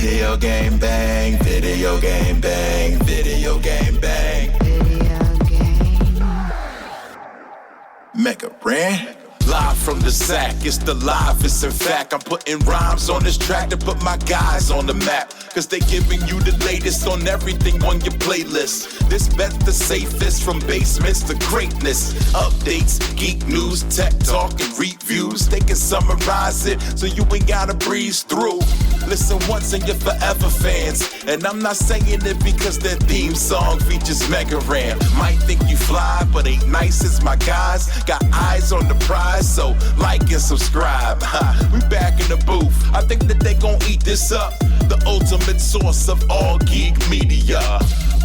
Video game bang, video game bang, video game bang. Video game. Mega Brand. Live from the sack, it's the livest. In fact, I'm putting rhymes on this track to put my guys on the map. Cause they giving you the latest on everything on your playlist. This bet the safest, from basements to greatness. Updates, geek news, tech talk, and reviews. They can summarize it so you ain't gotta breeze through. Listen once and you're forever fans. And I'm not saying it because their theme song features Mega Ram. Might think you fly, but ain't nice as my guys. Got eyes on the prize, so like and subscribe. We back in the booth. I think that they gon' eat this up. The ultimate source of all geek media.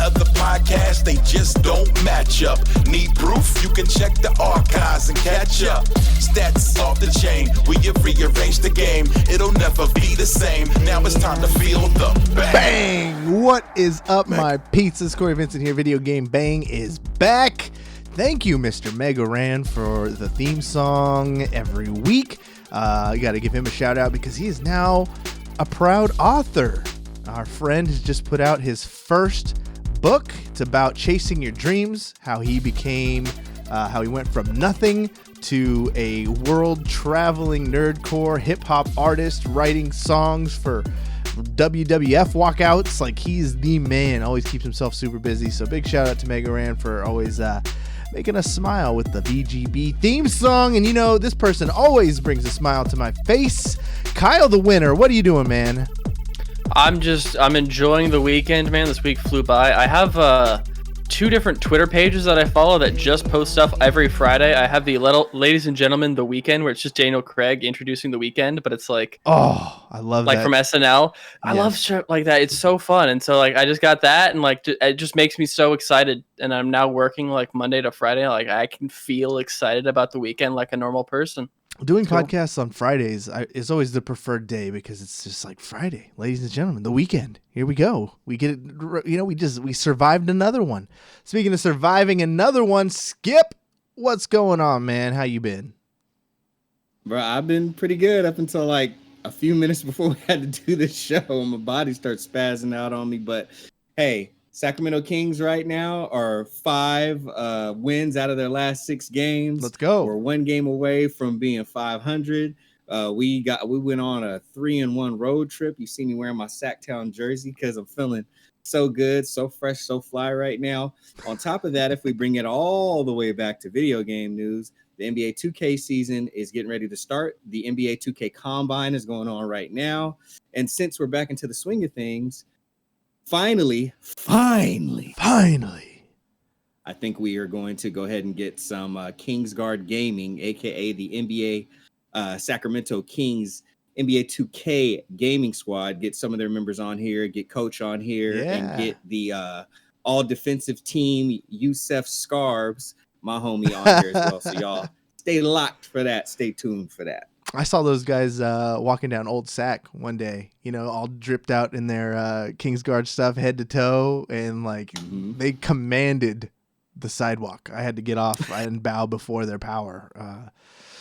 Other podcasts, they just don't match up. Need proof? You can check the archives and catch up. Stats off the chain, we have rearranged the game. It'll never be the same. Now it's time to feel the bang. Bang! What is up, my pizzas? Cory Vincent here. Video Game Bang is back. Thank you, Mr. Mega Ran, for the theme song every week. You got to give him a shout out because he is now a proud author. Our friend has just put out his first book. It's about chasing your dreams, how he went from nothing to a world-traveling nerdcore hip-hop artist writing songs for WWF walkouts. Like, he's the man. Always keeps himself super busy. So big shout out to Mega Ran for always making us smile with the VGB theme song. And you know, this person always brings a smile to my face. Kyle the winner, what are you doing, man? I'm enjoying the weekend, man. This week flew by. I have two different Twitter pages that I follow that just post stuff every Friday. I have the Ladies and Gentlemen The Weekend, where it's just Daniel Craig introducing The Weekend, but it's like, oh, I love like that. From SNL. I love shit like that. It's so fun. And so like I just got that, and like it just makes me so excited. And I'm now working like Monday to Friday. Like I can feel excited about the weekend like a normal person. Doing podcasts on Fridays is always the preferred day because it's just like Friday, ladies and gentlemen, the weekend. Here we go. We get it. You know, we survived another one. Speaking of surviving another one, Skip, what's going on, man? How you been? Bro, I've been pretty good up until like a few minutes before we had to do this show. My body starts spazzing out on me. But hey, Sacramento Kings right now are 5 wins out of their last 6 games. Let's go. We're 1 game away from being 500. We went on a 3-1 road trip. You see me wearing my Sacktown jersey because I'm feeling so good, so fresh, so fly right now. On top of that, if we bring it all the way back to video game news, the NBA 2K season is getting ready to start. The NBA 2K Combine is going on right now. And since we're back into the swing of things, Finally, I think we are going to go ahead and get some Kingsguard Gaming, aka the NBA Sacramento Kings NBA 2K gaming squad. Get some of their members on here, get Coach on here, and get the all defensive team, Yusef Scarves, my homie, on here as well. So y'all stay locked for that. Stay tuned for that. I saw those guys walking down Old Sac one day, you know, all dripped out in their Kingsguard stuff, head to toe, and like they commanded the sidewalk. I had to get off and bow before their power.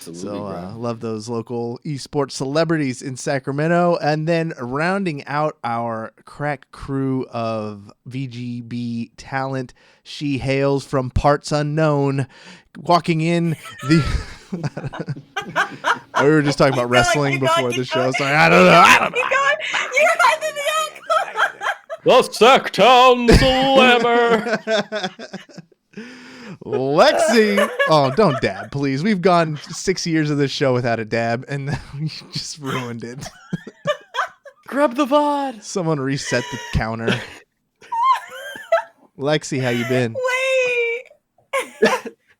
Love those local esports celebrities in Sacramento. And then rounding out our crack crew of VGB talent, she hails from parts unknown, walking in the... We were just talking about wrestling before the show. Sorry, I don't know. The Sacktown Slammer. Lexie. Oh, don't dab, please. We've gone 6 years of this show without a dab, and you just ruined it. Grab the VOD. Someone reset the counter. Lexie, how you been? Wait.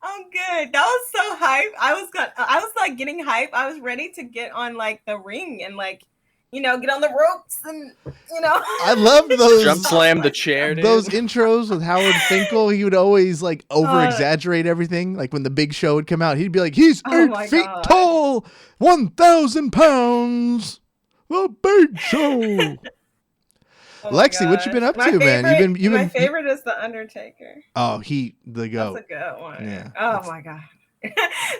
I'm good. That was so hype. I was like getting hype. I was ready to get on like the ring and like, you know, get on the ropes and, you know. I love those. Jump slam the chair, dude. Those intros with Howard Finkel. He would always like over exaggerate everything. Like when the big show would come out, he'd be like, he's 8 feet tall, 1,000 pounds. The big show. Oh Lexie, what you been up to, man? My favorite is the Undertaker. Oh, the GOAT. That's a good one. Yeah. Oh my god.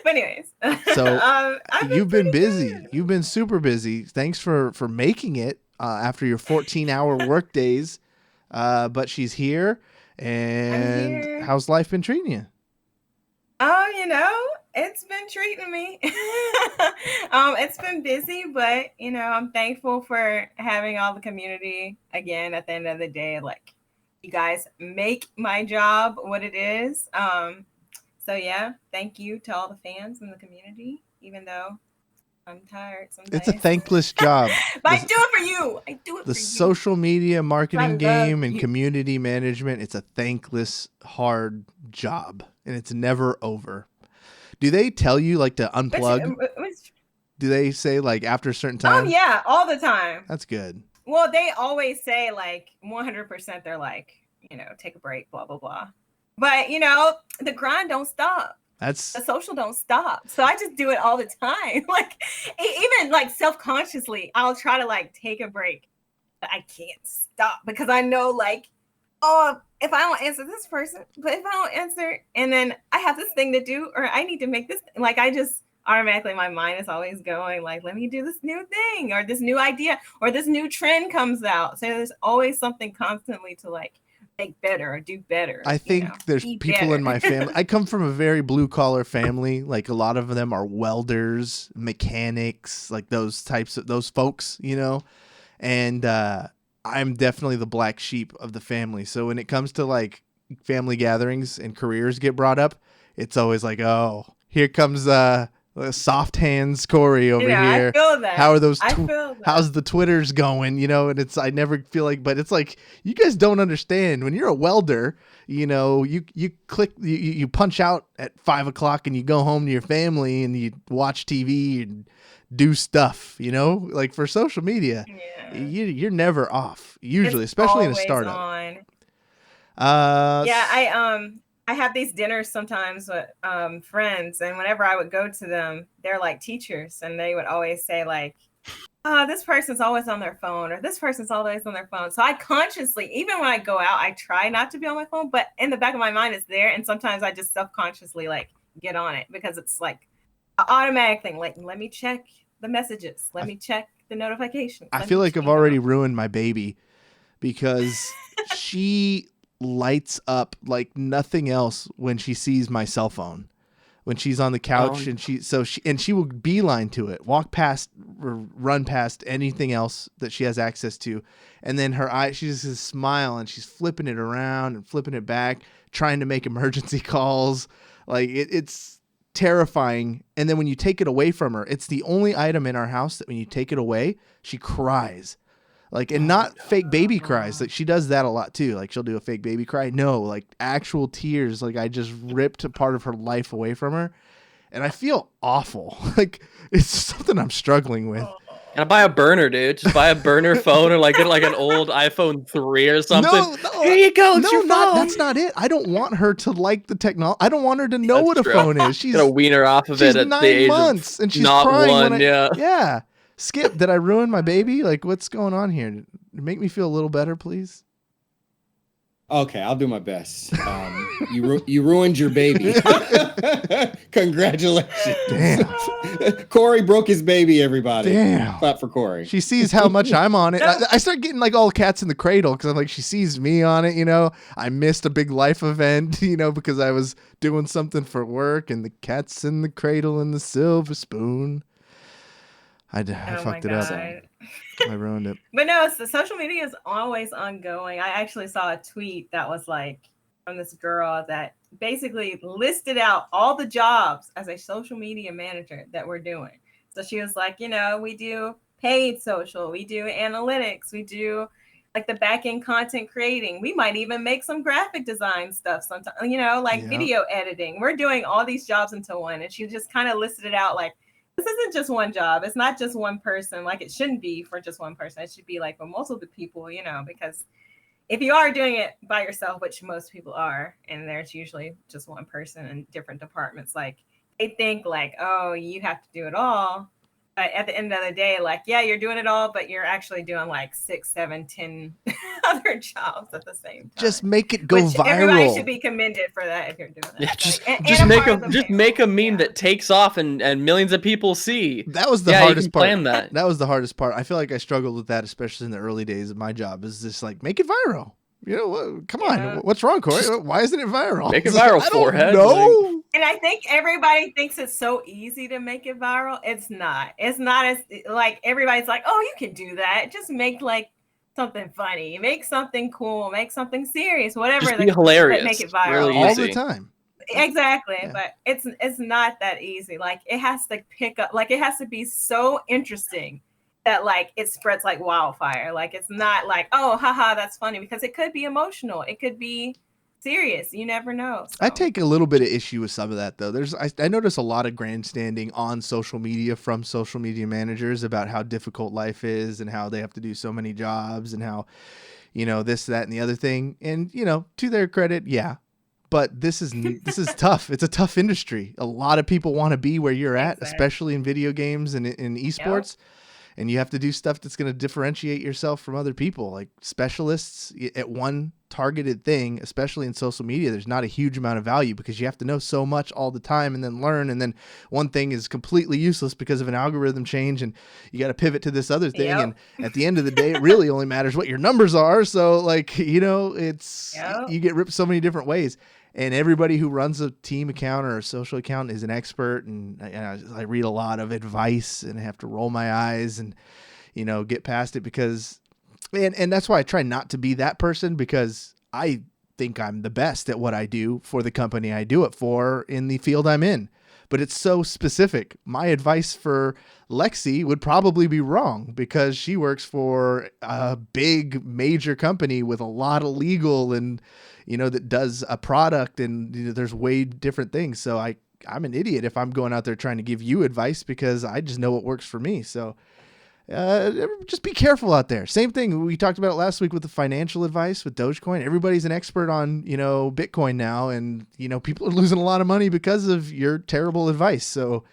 But anyways, so you've been busy. Good. You've been super busy. Thanks for making it after your 14-hour work days. But she's here. And I'm here. how's life been treating you? Oh, it's been treating me. It's been busy, but I'm thankful for having all the community again at the end of the day. Like, you guys make my job what it is. So yeah, thank you to all the fans in the community, even though I'm tired sometimes. It's a thankless job. But I do it for you. I do it The for you. social media marketing game and you. community management, it's a thankless, hard job, and it's never over. Do they tell you like to unplug? Do they say like after a certain time? Oh yeah, all the time. That's good. Well, they always say like 100%. They're like, take a break, blah blah blah. But the grind don't stop. The social don't stop. So I just do it all the time. Like, even like self-consciously, I'll try to like take a break, but I can't stop because I know like, oh, if I don't answer this person, but if I don't answer, and then I have this thing to do, or I need to make this, like, I just automatically, my mind is always going like, let me do this new thing, or this new idea, or this new trend comes out. So there's always something constantly to like make better or do better. I think there's people better. in my family. I come from a very blue collar family. Like a lot of them are welders, mechanics, like those folks, and I'm definitely the black sheep of the family. So when it comes to like family gatherings and careers get brought up, it's always like, oh, here comes soft hands Cory over here. I feel that. How are those? I feel that. How's the Twitters going? And I never feel like, but it's like you guys don't understand when you're a welder. You click, you punch out at 5 o'clock and you go home to your family and you watch TV and do stuff. Like for social media, you're never off usually, especially in a startup. On. Yeah, I have these dinners sometimes with friends, and whenever I would go to them, they're like teachers, and they would always say like, oh, this person's always on their phone, or this person's always on their phone. So I consciously, even when I go out, I try not to be on my phone, but in the back of my mind it's there, and sometimes I just self-consciously like get on it because it's like an automatic thing. Like, let me check the messages, let me check the notifications. I feel like I've already ruined my baby because she lights up like nothing else when she sees my cell phone, when she's on the couch, and she will beeline to it, walk past or run past anything else that she has access to, and then her eye, she just says smile and she's flipping it around and flipping it back, trying to make emergency calls. Like it's terrifying. And then when you take it away from her, it's the only item in our house that when you take it away, she cries. Like, and not fake baby cries. Like, she does that a lot too. Like, she'll do a fake baby cry. No, like actual tears. Like, I just ripped a part of her life away from her. And I feel awful. Like, it's something I'm struggling with. Gotta buy a burner, dude. Just buy a burner phone, or like get like an old iPhone 3 or something. No, here you go. It's your phone. That's not it. I don't want her to like the technology. I don't want her to know That's what a true. phone is. She's gonna wean her off of it at 9 the age months, of and she's not crying. one. Yeah. Skip, did I ruin my baby? Like, what's going on here? Make me feel a little better, please. Okay, I'll do my best. You ruined your baby. Congratulations. Damn. Cory broke his baby, everybody. Damn. Clap for Cory. She sees how much I'm on it. I start getting like all cats in the cradle because I'm like, she sees me on it, I missed a big life event, because I was doing something for work, and the cat's in the cradle and the silver spoon. I fucked it up. I ruined it. But no, the social media is always ongoing. I actually saw a tweet that was like from this girl that basically listed out all the jobs as a social media manager that we're doing. So she was like, we do paid social, we do analytics, we do like the back end content creating. We might even make some graphic design stuff sometimes, video editing. We're doing all these jobs into one. And she just kind of listed it out like, this isn't just one job. It's not just one person. Like, it shouldn't be for just one person. It should be like for multiple people, because if you are doing it by yourself, which most people are, and there's usually just one person in different departments, like they think like, oh, you have to do it all. But at the end of the day, like, yeah, you're doing it all, but you're actually doing like 6, 7, 10 other jobs at the same time. Just make it go Which viral. Everybody should be commended for that if you're doing that. Yeah, Like, just make a meme that takes off and millions of people see. That was the Yeah, hardest you can part. plan that. That was the hardest part. I feel like I struggled with that, especially in the early days of my job. Is just like, make it viral. You know, come on. What's wrong, Corey? Why isn't it viral? Make it viral, forehead. No. And I think everybody thinks it's so easy to make it viral. It's not. It's not as like everybody's like, oh, you can do that. Just make like something funny, make something cool, make something serious, whatever. Just be hilarious. Make it viral Really all easy. the time. Exactly, Yeah. but it's not that easy. Like it has to pick up. Like it has to be so interesting that like it spreads like wildfire. Like it's not like, oh, haha, that's funny, because it could be emotional. It could be serious. You never know. So. I take a little bit of issue with some of that, though. I notice a lot of grandstanding on social media from social media managers about how difficult life is and how they have to do so many jobs and how, you know, this, that, and the other thing. And, you know, to their credit, yeah. But this is tough. It's a tough industry. A lot of people want to be where you're at, especially in video games and in esports. Yep. And you have to do stuff that's going to differentiate yourself from other people, like specialists at one targeted thing, especially in social media. There's not a huge amount of value because you have to know so much all the time and then learn. And then one thing is completely useless because of an algorithm change and you got to pivot to this other thing. Yep. And at the end of the day, it really only matters what your numbers are. So like, you know, it's, you get ripped so many different ways. And everybody who runs a team account or a social account is an expert. And I read a lot of advice and I have to roll my eyes and, you know, get past it because, and that's why I try not to be that person, because I think I'm the best at what I do for the company I do it for in the field I'm in. But it's so specific. My advice for Lexie would probably be wrong because she works for a big major company with a lot of legal and, you know, that does a product and, you know, there's way different things. So I'm an idiot if I'm going out there trying to give you advice because I just know what works for me. So just be careful out there. Same thing. We talked about it last week with the financial advice with Dogecoin. Everybody's an expert on, you know, Bitcoin now. And, you know, people are losing a lot of money because of your terrible advice. So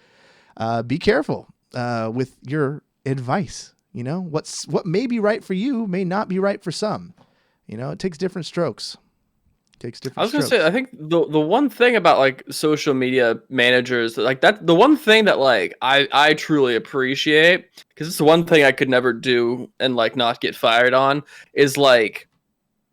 be careful with your advice. You know, what may be right for you may not be right for some. You know, it takes different strokes. I was gonna say, I think the one thing about like social media managers, like that, the one thing that like I truly appreciate, because it's the one thing I could never do and like not get fired on, is like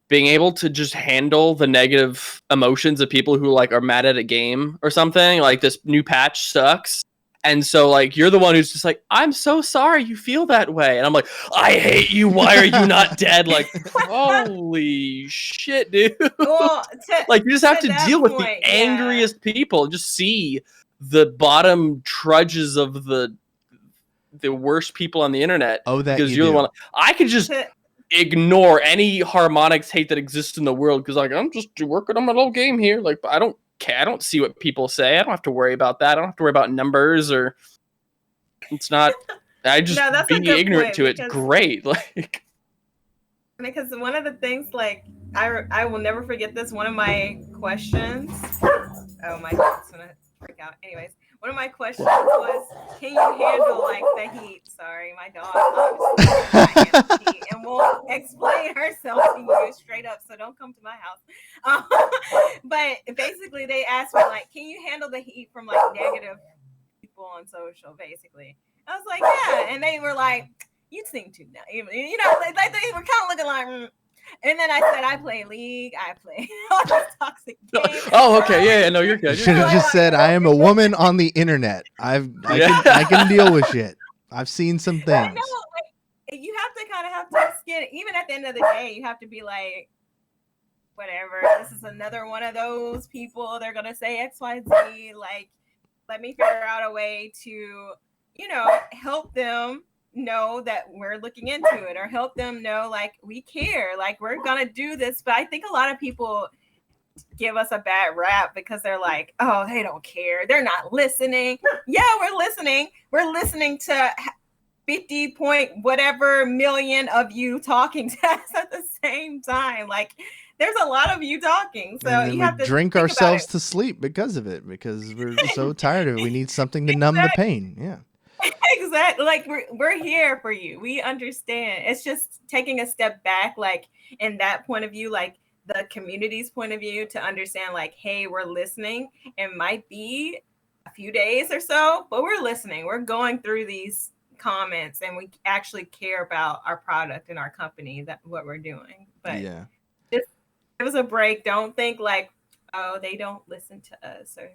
being able to just handle the negative emotions of people who like are mad at a game or something. Like this new patch sucks. And so, like, you're the one who's just like, I'm so sorry you feel that way. And I'm like, I hate you. Why are you not dead? Like, holy shit, dude. Well, like, you just have to deal with the point, angriest people. Just see the bottom trudges of the worst people on the internet. Oh, that because you're the one. I could just ignore any harmonics hate that exists in the world because, like, I'm just working on my little game here. Like, I don't care. I don't see what people say. I don't have to worry about that. I don't have to worry about numbers or it's not. I just being ignorant to it. Great. Like, because one of the things, like, I will never forget this. One of my questions. Oh my God, it's gonna freak out. Anyways, one of my questions was, can you handle like the heat? Sorry, my dog obviously cannot handle heat and won't explain herself to you straight up. So don't come to my house. But basically, they asked me like, can you handle the heat from like negative people on social? Basically, I was like, yeah, and they were like, you seem to know, you know, they were kind of looking like. And then I said, I play League. I play all these toxic games. Oh, okay. Yeah, no, you're good. You should have just said, I am a woman on the internet. I can deal with shit. I've seen some things. I know, like, you have to kind of have thick skin. Even at the end of the day, you have to be like, whatever. This is another one of those people. They're going to say X, Y, Z. Like, let me figure out a way to, you know, help them know that we're looking into it, or help them know like we care, like we're gonna do this. But I think a lot of people give us a bad rap because they're like, oh, they don't care, they're not listening. Yeah, we're listening to 50 point whatever million of you talking to us at the same time. Like, there's a lot of you talking, so you have to drink ourselves to sleep because of it, because we're so tired of it. We need something to numb the pain. Yeah. exactly. Like we're here for you. We understand. It's just taking a step back, like in that point of view, like the community's point of view, to understand, like, hey, we're listening. It might be a few days or so, but we're listening. We're going through these comments, and we actually care about our product and our company, that what we're doing. But Yeah. just give us a break. Don't think like, oh, they don't listen to us, or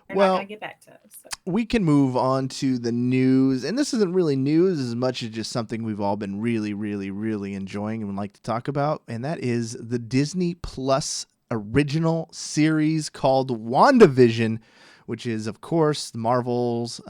they're not gonna get back to us. So. We can move on to the news, and this isn't really news as much as just something we've all been really, really, really enjoying and would like to talk about, and that is the Disney Plus original series called WandaVision, which is, of course, Marvel's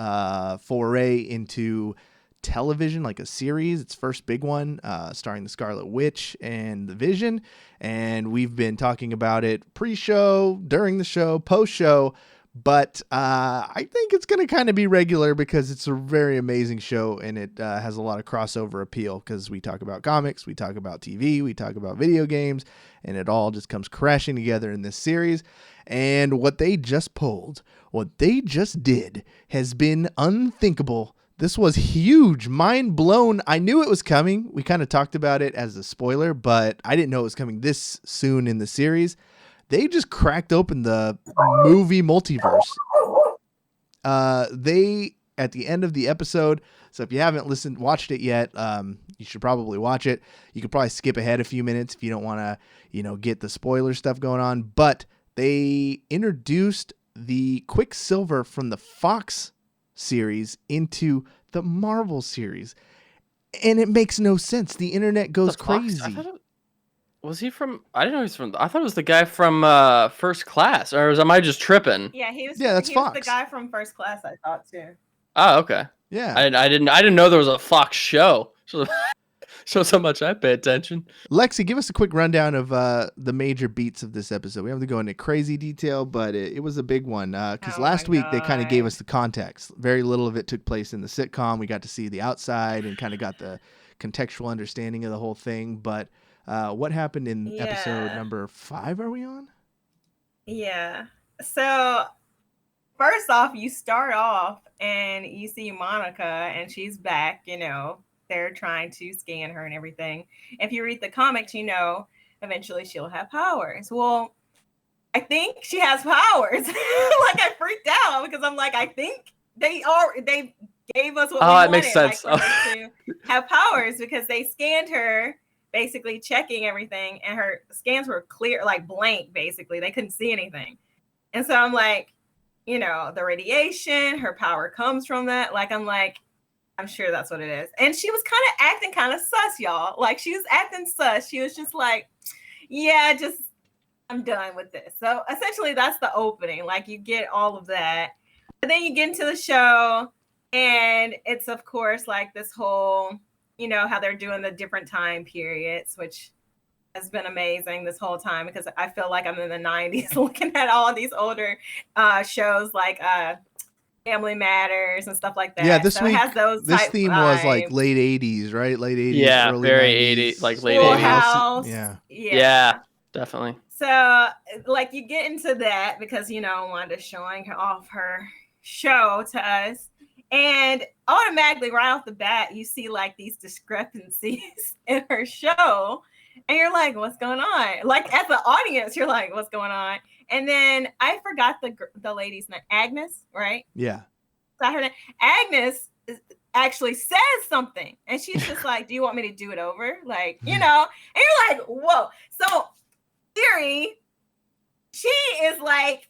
foray into television, like a series. Its first big one, starring the Scarlet Witch and the Vision, and we've been talking about it pre-show, during the show, post-show. But I think it's going to kind of be regular because it's a very amazing show, and it has a lot of crossover appeal because we talk about comics, we talk about TV, we talk about video games, and it all just comes crashing together in this series. And what they just pulled, what they just did, has been unthinkable. This was huge, mind blown. I knew it was coming. We kind of talked about it as a spoiler, but I didn't know it was coming this soon in the series. They just cracked open the movie multiverse. They, at the end of the episode, so if you haven't watched it yet, you should probably watch it. You could probably skip ahead a few minutes if you don't want to, get the spoiler stuff going on. But they introduced the Quicksilver from the Fox series into the Marvel series. And it makes no sense. The internet goes crazy. Was he from? I didn't know he was from. I thought it was the guy from First Class, or am I just tripping? Yeah, he was. Yeah, that's Fox. Was the guy from First Class, I thought too. Oh, okay. Yeah, I didn't know there was a Fox show. So shows how much I pay attention. Lexie, give us a quick rundown of the major beats of this episode. We don't have to go into crazy detail, but it was a big one because last week they kind of gave us the context. Very little of it took place in the sitcom. We got to see the outside and kind of got the contextual understanding of the whole thing, but. What happened in episode number 5 are we on? Yeah. So first off, you start off and you see Monica and she's back, they're trying to scan her and everything. If you read the comics, eventually she'll have powers. Well, I think she has powers. Like I freaked out because I'm like, I think they gave us what we wanted. It makes sense. Like, to have powers because they scanned her, basically checking everything, and her scans were clear, like blank, basically. They couldn't see anything. And so I'm like, the radiation, her power comes from that. Like, I'm sure that's what it is. And she was kind of acting kind of sus, y'all. Like, she was acting sus. She was just like, yeah, I'm done with this. So essentially that's the opening. Like, you get all of that. And then you get into the show, and it's, of course, like this whole... how they're doing the different time periods, which has been amazing this whole time because I feel like I'm in the 90s looking at all these older shows like Family Matters and stuff like that. Yeah, this so week, it has those this type theme vibes. was like late 80s, right? Late 80s, yeah, early very 90s. 80s, like late Full 80s. House. Yeah, definitely. So, like, you get into that because, Wanda's showing off her show to us. And automatically, right off the bat, you see like these discrepancies in her show. And you're like, what's going on? Like, as the audience, you're like, what's going on? And then I forgot the lady's name. Agnes, right? Yeah. So I heard Agnes actually says something. And she's just like, do you want me to do it over? Like, And you're like, whoa. So, theory, she is like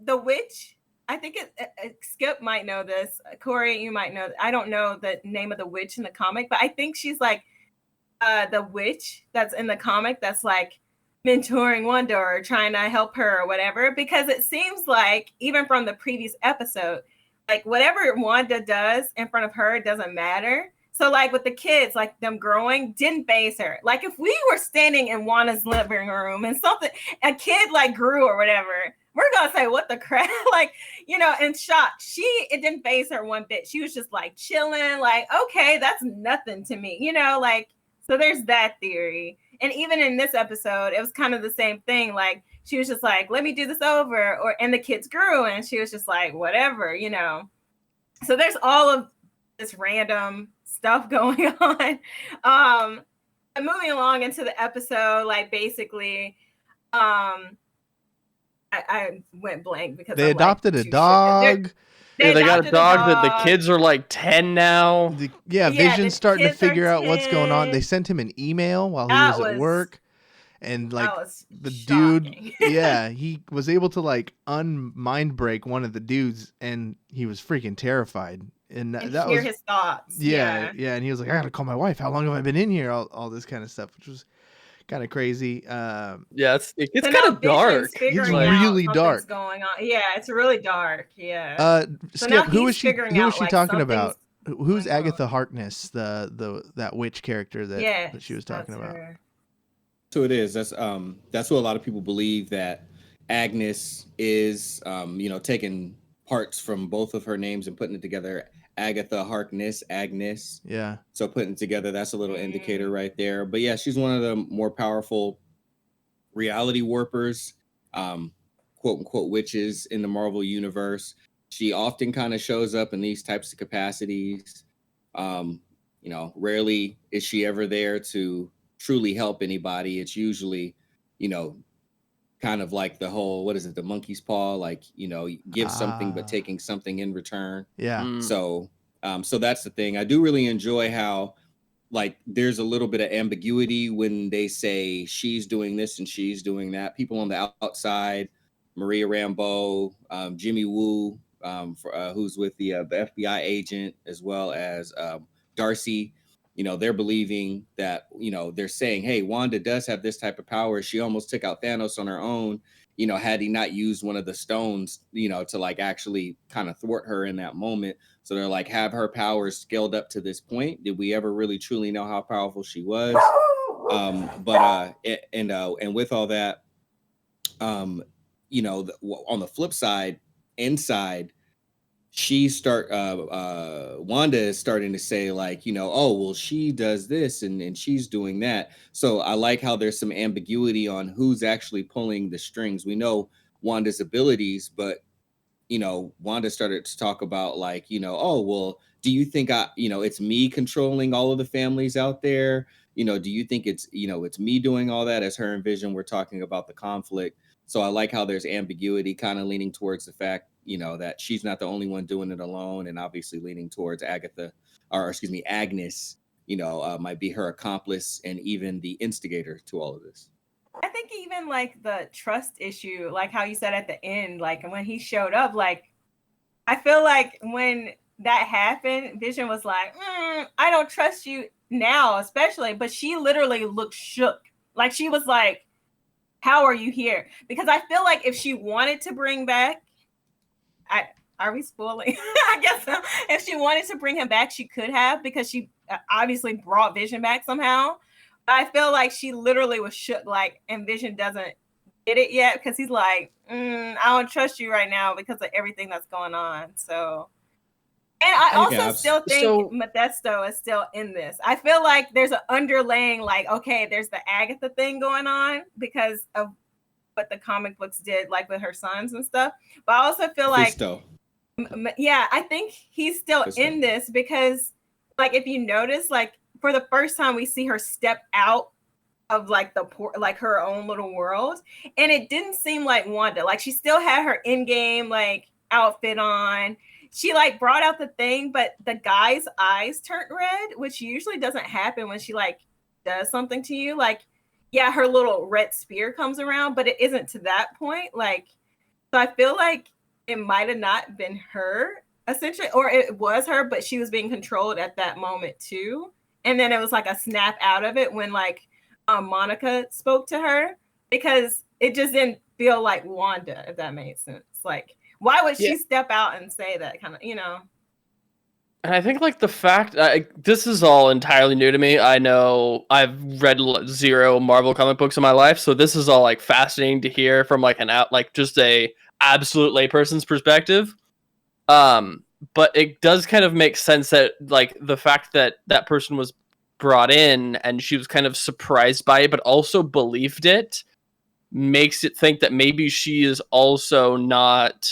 the witch. I think Skip might know this. Cory, you might know. I don't know the name of the witch in the comic, but I think she's like the witch that's in the comic that's like mentoring Wanda or trying to help her or whatever. Because it seems like even from the previous episode, like whatever Wanda does in front of her doesn't matter. So like with the kids, like them growing didn't faze her. Like if we were standing in Wanda's living room and a kid like grew or whatever, we're gonna say, what the crap? Like, in shock. It didn't faze her one bit. She was just like chilling, like, okay, that's nothing to me, so there's that theory. And even in this episode, it was kind of the same thing. Like, she was just like, let me do this over. And the kids grew, and she was just like, whatever, So there's all of this random stuff going on. Moving along into the episode, like basically, I went blank because they adopted a dog. They got a dog that the dog. kids are like 10 now. Vision's the starting to kids are figure out what's going on. 10. They sent him an email while he That was at was- work. And like That was the shocking. dude, he was able to like mind break one of the dudes, and he was freaking terrified. And and that hear was his thoughts. yeah, and he was like, I gotta call my wife. How long have I been in here? All this kind of stuff, which was kind of crazy. Yeah, it gets So kind now of dark. It's figuring out really something's dark. going on. Yeah, it's really dark. Yeah. So now Skip, who was he's she? figuring Who was out, she like, talking about? Who's going on. Agatha Harkness, that witch character that she was talking that's about? her. So it is. That's what a lot of people believe, that Agnes is taking parts from both of her names and putting it together. Agatha Harkness, Agnes. Yeah. So putting it together, that's a little indicator right there. But yeah, she's one of the more powerful reality warpers, quote unquote witches in the Marvel universe. She often kind of shows up in these types of capacities. Rarely is she ever there to truly help anybody. It's usually, kind of like the whole, what is it, the monkey's paw, like, give something but taking something in return. Yeah. So that's the thing. I do really enjoy how, like, there's a little bit of ambiguity when they say she's doing this and she's doing that. People on the outside, Maria Rambeau, Jimmy Woo, who's with the FBI agent, as well as Darcy, they're believing that, they're saying, hey, Wanda does have this type of power. She almost took out Thanos on her own, had he not used one of the stones, to like actually kind of thwart her in that moment. So they're like, have her powers scaled up to this point? Did we ever really truly know how powerful she was? And with all that, on the flip side, inside, Wanda is starting to say, like, oh, well, she does this and she's doing that. So I like how there's some ambiguity on who's actually pulling the strings. We know Wanda's abilities, but Wanda started to talk about, like, oh, well, do you think it's me controlling all of the families out there? Do you think it's me doing all that? As her and Vision were talking about the conflict. So I like how there's ambiguity, kind of leaning towards the fact, that she's not the only one doing it alone, and obviously leaning towards Agnes, might be her accomplice and even the instigator to all of this. I think even like the trust issue, like how you said at the end, like when he showed up, like I feel like when that happened, Vision was like, I don't trust you now, especially, but she literally looked shook. Like she was like, how are you here? Because I feel like if she wanted to bring back, are we spoiling? I guess so. If she wanted to bring him back, she could have, because she obviously brought Vision back somehow. But I feel like she literally was shook, like, and Vision doesn't get it yet because he's like, I don't trust you right now because of everything that's going on. So, and I also still think Mephisto is still in this. I feel like there's an underlaying, like, okay, there's the Agatha thing going on because of what the comic books did, like with her sons and stuff. But I also feel like, I think he's still in this because, like, if you notice, like, for the first time we see her step out of like her own little world, and it didn't seem like Wanda. Like she still had her in-game like outfit on. She like brought out the thing, but the guy's eyes turned red, which usually doesn't happen when she like does something to you. Like, yeah, her little red spear comes around, but it isn't to that point. Like, so I feel like it might have not been her essentially, or it was her, but she was being controlled at that moment too. And then it was like a snap out of it when like Monica spoke to her, because it just didn't feel like Wanda, if that made sense. Like, why would she step out and say that kind of, And I think like the fact, this is all entirely new to me. I know I've read 0 Marvel comic books in my life, so this is all like fascinating to hear from like just a absolute layperson's perspective. But it does kind of make sense that like the fact that that person was brought in and she was kind of surprised by it, but also believed it, makes it think that maybe she is also not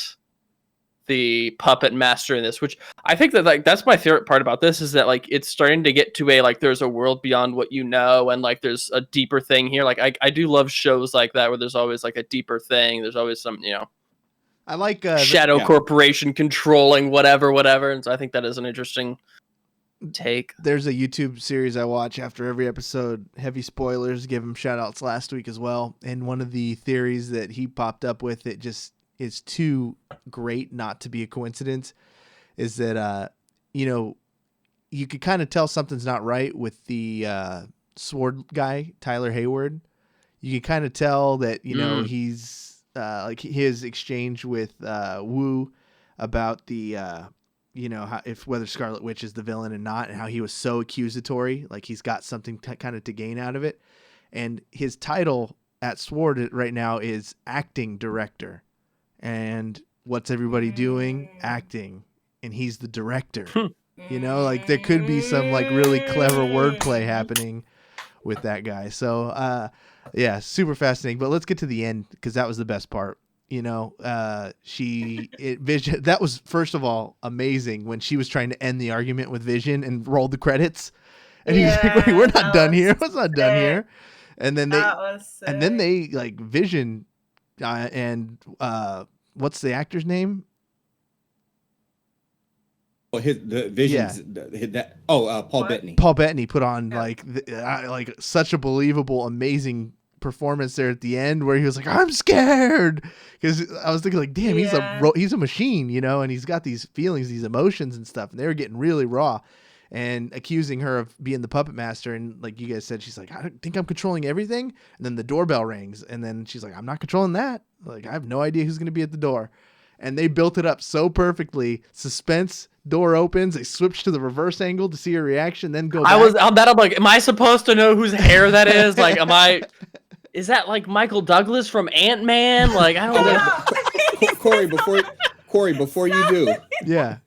the puppet master in this, which I think that like that's my favorite part about this is that like it's starting to get to a like there's a world beyond what you know, and like there's a deeper thing here. Like I do love shows like that where there's always like a deeper thing. There's always some I like shadow corporation controlling whatever, and so I think that is an interesting take. There's a YouTube series I watch after every episode. Heavy spoilers, give him shout outs last week as well. And one of the theories that he popped up with, it just is too great not to be a coincidence, is that you could kind of tell something's not right with the sword guy, Tyler Hayward. You can kind of tell that he's like his exchange with Wu about the how, whether Scarlet Witch is the villain and not, and how he was so accusatory, like he's got something kind of to gain out of it. And his title at Sword right now is acting director. And what's everybody doing? Acting. And he's the director. Like there could be some like really clever wordplay happening with that guy. So yeah, super fascinating. But let's get to the end, because that was the best part. Vision, that was first of all amazing when she was trying to end the argument with Vision and rolled the credits, and he's like, "Wait, we're not done here. It's not done here." And then they like Vision, and what's the actor's name? Well, the Vision's Paul Bettany. Paul Bettany put on like such a believable, amazing performance there at the end, where he was like, "I'm scared," because I was thinking like, damn, he's a machine, and he's got these feelings, these emotions and stuff, and they were getting really raw, and accusing her of being the puppet master. And like you guys said, she's like, "I don't think I'm controlling everything." And then the doorbell rings, and then she's like, "I'm not controlling that. Like, I have no idea who's going to be at the door." And they built it up so perfectly. Suspense, door opens, they switch to the reverse angle to see her reaction, then go back. I'm like, am I supposed to know whose hair that is? Like, is that like Michael Douglas from Ant-Man? Like, I don't know. Corey, before you do. Yeah.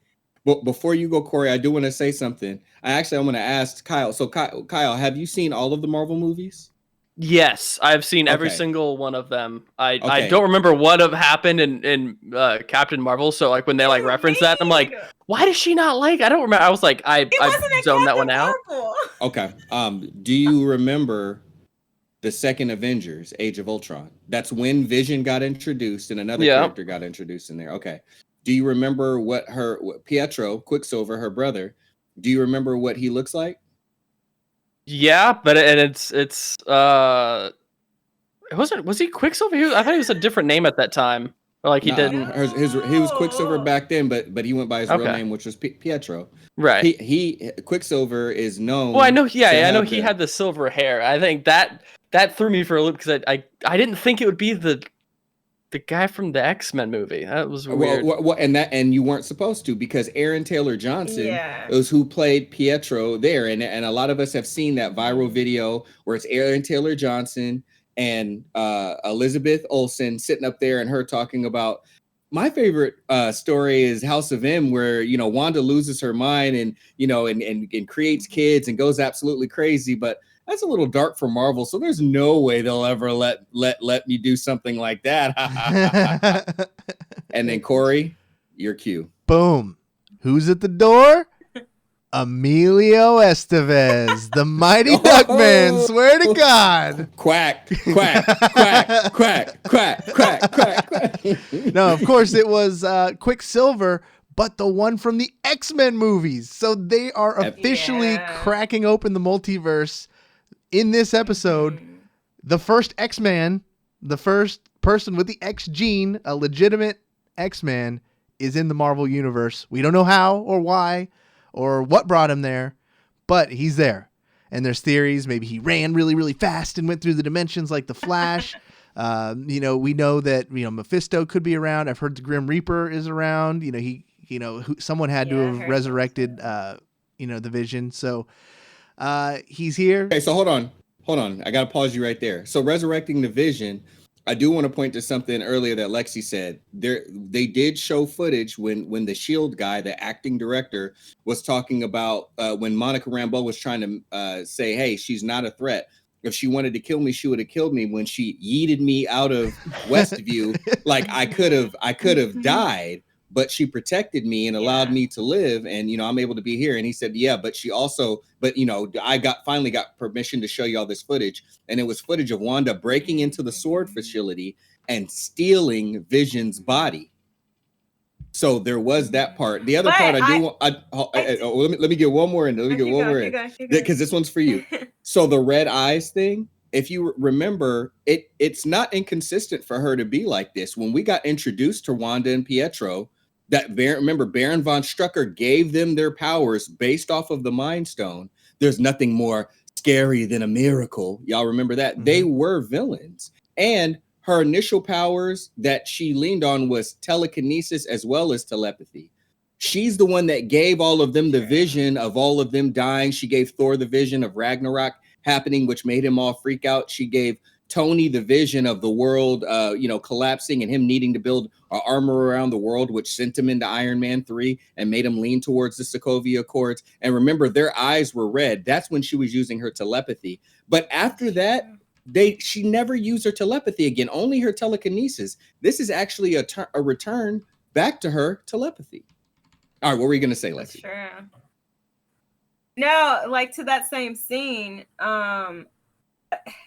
Before you go, Corey, I do want to say something. I'm going to ask Kyle. So Kyle, have you seen all of the Marvel movies? Yes, I've seen every single one of them. I don't remember what have happened in Captain Marvel. So like when they like reference that, I'm like, why does she not like? I don't remember. I was like, I zoned that one out. Okay. Do you remember the second Avengers, Age of Ultron? That's when Vision got introduced and another character got introduced in there. Okay. Do you remember what Pietro, Quicksilver, her brother? Do you remember what he looks like? Yeah, but was he Quicksilver? I thought he was a different name at that time. Or like he didn't. He was Quicksilver back then, but he went by his real name, which was Pietro. Right. He Quicksilver is known. Well, I know. Yeah, I know he had the silver hair. I think that threw me for a loop, because I didn't think it would be the guy from the X-Men movie. That was weird. Well, and you weren't supposed to, because Aaron Taylor Johnson was who played Pietro there, and a lot of us have seen that viral video where it's Aaron Taylor Johnson and Elizabeth Olsen sitting up there, and her talking about. My favorite story is House of M, where Wanda loses her mind and and creates kids and goes absolutely crazy, but. That's a little dark for Marvel, so there's no way they'll ever let me do something like that. And then Corey, your cue. Boom. Who's at the door? Emilio Estevez, the mighty Duckman. Swear to God. Quack, quack, quack, quack, quack, quack, quack. No, of course it was Quicksilver, but the one from the X-Men movies. So they are officially cracking open the multiverse. In this episode, the first X-Man, the first person with the X gene, a legitimate X-Man, is in the Marvel universe. We don't know how or why or what brought him there, but he's there. And there's theories. Maybe he ran really, really fast and went through the dimensions like the Flash. We know that Mephisto could be around. I've heard the Grim Reaper is around. Someone had to have resurrected the Vision. So he's here. Okay, so hold on. I got to pause you right there. So resurrecting the Vision, I do want to point to something earlier that Lexie said. They did show footage when the S.H.I.E.L.D. guy, the acting director, was talking about when Monica Rambeau was trying to say, hey, she's not a threat. If she wanted to kill me, she would have killed me. When she yeeted me out of Westview, like I could have died. but she protected me and allowed me to live, and I'm able to be here. And he said, yeah, but she also, I finally got permission to show you all this footage, and it was footage of Wanda breaking into the sword facility and stealing Vision's body. So there was that part. The other part let me get one more in. Because this one's for you. So the red eyes thing, if you remember, it's not inconsistent for her to be like this. When we got introduced to Wanda and Pietro, remember Baron von Strucker gave them their powers based off of the Mind Stone. There's nothing more scary than a miracle. Y'all remember that? Mm-hmm. They were villains. And her initial powers that she leaned on was telekinesis as well as telepathy. She's the one that gave all of them the vision of all of them dying. She gave Thor the vision of Ragnarok happening, which made him all freak out. She gave Tony the vision of the world, collapsing and him needing to build armor around the world, which sent him into Iron Man 3 and made him lean towards the Sokovia Accords. And remember, their eyes were red. That's when she was using her telepathy. But after that, she never used her telepathy again, only her telekinesis. This is actually a return back to her telepathy. All right, what were you going to say, Lexie? Sure. No, like to that same scene.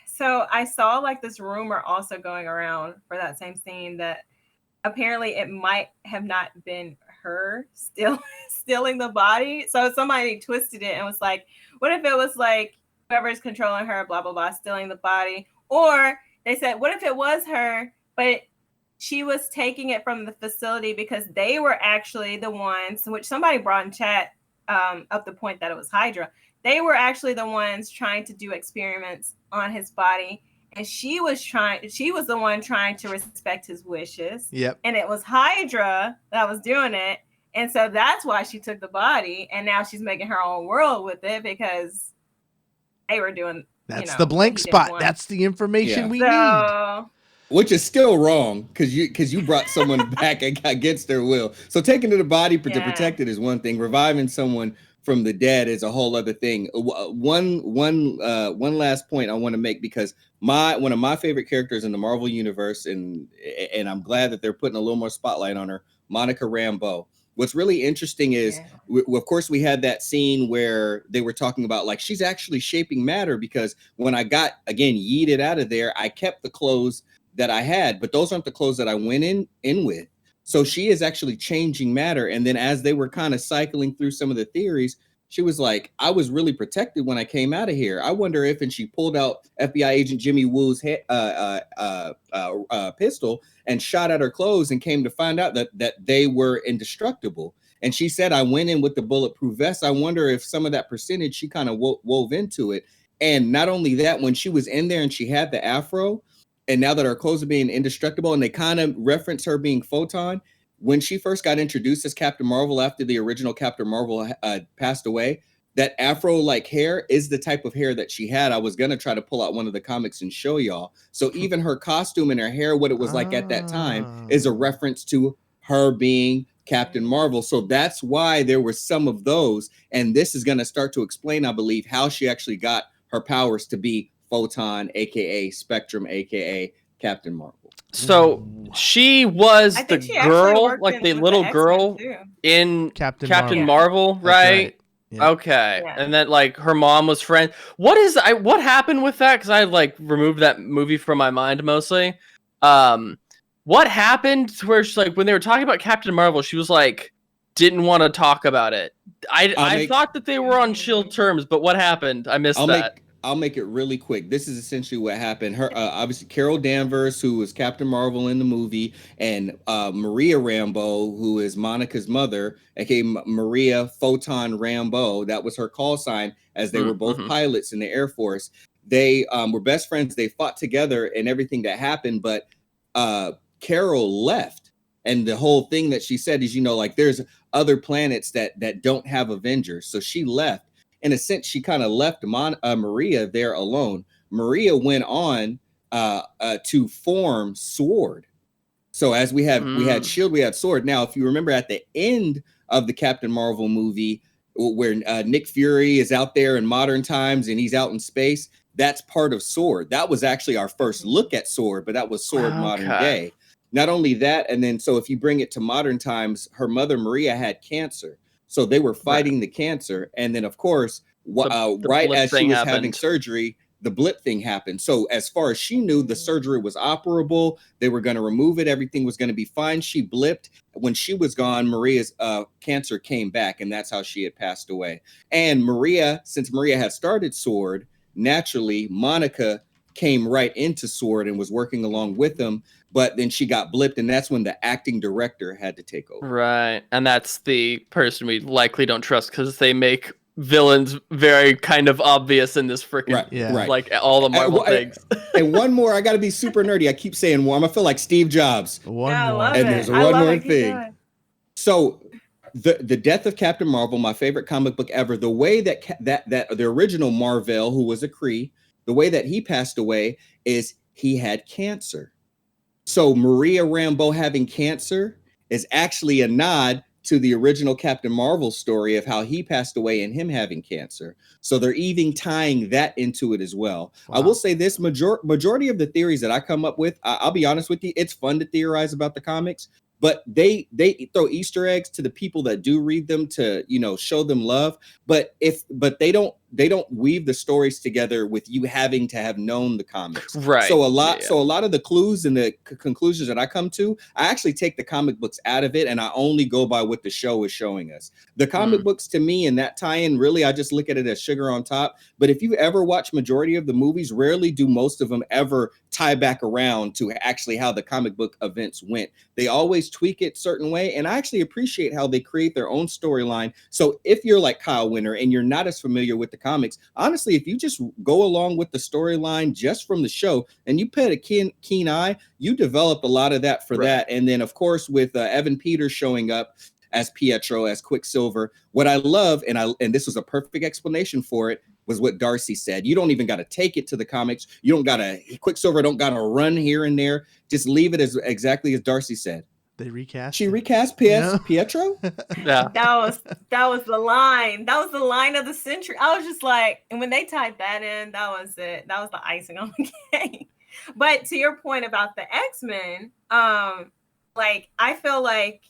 So I saw like this rumor also going around for that same scene that apparently it might have not been her stealing the body. So somebody twisted it and was like, what if it was like whoever's controlling her, blah, blah, blah, stealing the body? Or they said, what if it was her, but she was taking it from the facility because they were actually the ones, which somebody brought in chat up the point that it was Hydra. They were actually the ones trying to do experiments on his body. And she was the one trying to respect his wishes. Yep. And it was Hydra that was doing it. And so that's why she took the body. And now she's making her own world with it because they were doing. That's the blank spot. That's the information we need. Which is still wrong because you brought someone back against their will. So taking to the body to protect it is one thing. Reviving someone from the dead is a whole other thing. One last point I want to make, because one of my favorite characters in the Marvel universe, and I'm glad that they're putting a little more spotlight on her, Monica Rambeau. What's really interesting is, of course, we had that scene where they were talking about like she's actually shaping matter, because when I got again yeeted out of there, I kept the clothes that I had, but those aren't the clothes that I went in with. So she is actually changing matter. And then as they were kind of cycling through some of the theories, she was like, I was really protected when I came out of here. I wonder if, and she pulled out FBI agent Jimmy Woo's pistol and shot at her clothes and came to find out that they were indestructible. And she said, I went in with the bulletproof vest. I wonder if some of that percentage she kind of wove into it. And not only that, when she was in there and she had the afro, and now that her clothes are being indestructible, and they kind of reference her being Photon, when she first got introduced as Captain Marvel after the original Captain Marvel passed away, that afro-like hair is the type of hair that she had. I was going to try to pull out one of the comics and show y'all. So even her costume and her hair, what it was like at that time, is a reference to her being Captain Marvel. So that's why there were some of those. And this is going to start to explain, I believe, how she actually got her powers to be Photon, aka Spectrum, aka Captain Marvel. So she was the girl, like the little girl in Captain Marvel, right? Yeah. Okay. Yeah. And then like her mom was friend. What happened with that? Because I like removed that movie from my mind mostly. What happened to where she's like, when they were talking about Captain Marvel, she was like, didn't want to talk about it. I thought that they were on chill terms, but what happened? I missed that. I'll make it really quick. This is essentially what happened. Her, obviously, Carol Danvers, who was Captain Marvel in the movie, and Maria Rambeau, who is Monica's mother, aka Maria Photon Rambeau. That was her call sign, as they were both pilots in the Air Force. They were best friends. They fought together and everything that happened, but Carol left. And the whole thing that she said is, like there's other planets that don't have Avengers. So she left. In a sense, she kind of left Maria there alone. Maria went on to form Sword. So as we had Shield, we had Sword. Now, if you remember at the end of the Captain Marvel movie, where Nick Fury is out there in modern times and he's out in space, that's part of Sword. That was actually our first look at Sword, but that was Sword modern day. Not only that, and then so if you bring it to modern times, her mother Maria had cancer, so they were fighting the cancer, and then of course, The right blip as she thing was having happened. surgery, the blip thing happened. So as far as she knew, the surgery was operable. They were going to remove it. Everything was going to be fine. She blipped. When she was gone, Maria's cancer came back, and that's how she had passed away. And Maria, since Maria had started Sword, naturally, Monica came right into Sword and was working along with them. But then she got blipped, and that's when the acting director had to take over. Right. And that's the person we likely don't trust because they make villains very kind of obvious in this freaking Right. like all the Marvel things. And one more, I got to be super nerdy. I keep saying one. I'm gonna feel like Steve Jobs. One Yeah, I more. love And it. there's I one love more it. Keep thing. going. So the death of Captain Marvel, my favorite comic book ever, the way that that the original Marvel, who was a Kree, the way that he passed away is he had cancer. So Maria Rambeau having cancer is actually a nod to the original Captain Marvel story of how he passed away and him having cancer. So they're even tying that into it as well. Wow. I will say this, majority of the theories that I come up with, I'll be honest with you, it's fun to theorize about the comics, but they throw Easter eggs to the people that do read them to, you know, show them love. But they don't weave the stories together with you having to have known the comics. Right. So a lot of the clues and the conclusions that I come to, I actually take the comic books out of it and I only go by what the show is showing us. The comic books to me and that tie-in, really, I just look at it as sugar on top. But if you ever watch majority of the movies, rarely do most of them ever tie back around to actually how the comic book events went. They always tweak it a certain way. And I actually appreciate how they create their own storyline. So if you're like Kyle Winter and you're not as familiar with the comics, honestly, if you just go along with the storyline just from the show and you put a keen eye, you develop a lot of that for that. And then, of course, with Evan Peters showing up as Pietro, as Quicksilver, what I love, and this was a perfect explanation for it, was what Darcy said. You don't even got to take it to the comics. You don't got to, Quicksilver don't got to run here and there. Just leave it as exactly as Darcy said. They recast. She it. recast Pietro. Yeah. That was the line. That was the line of the century. I was just like, and when they tied that in, that was it. That was the icing on the cake. But to your point about the X-Men, like I feel like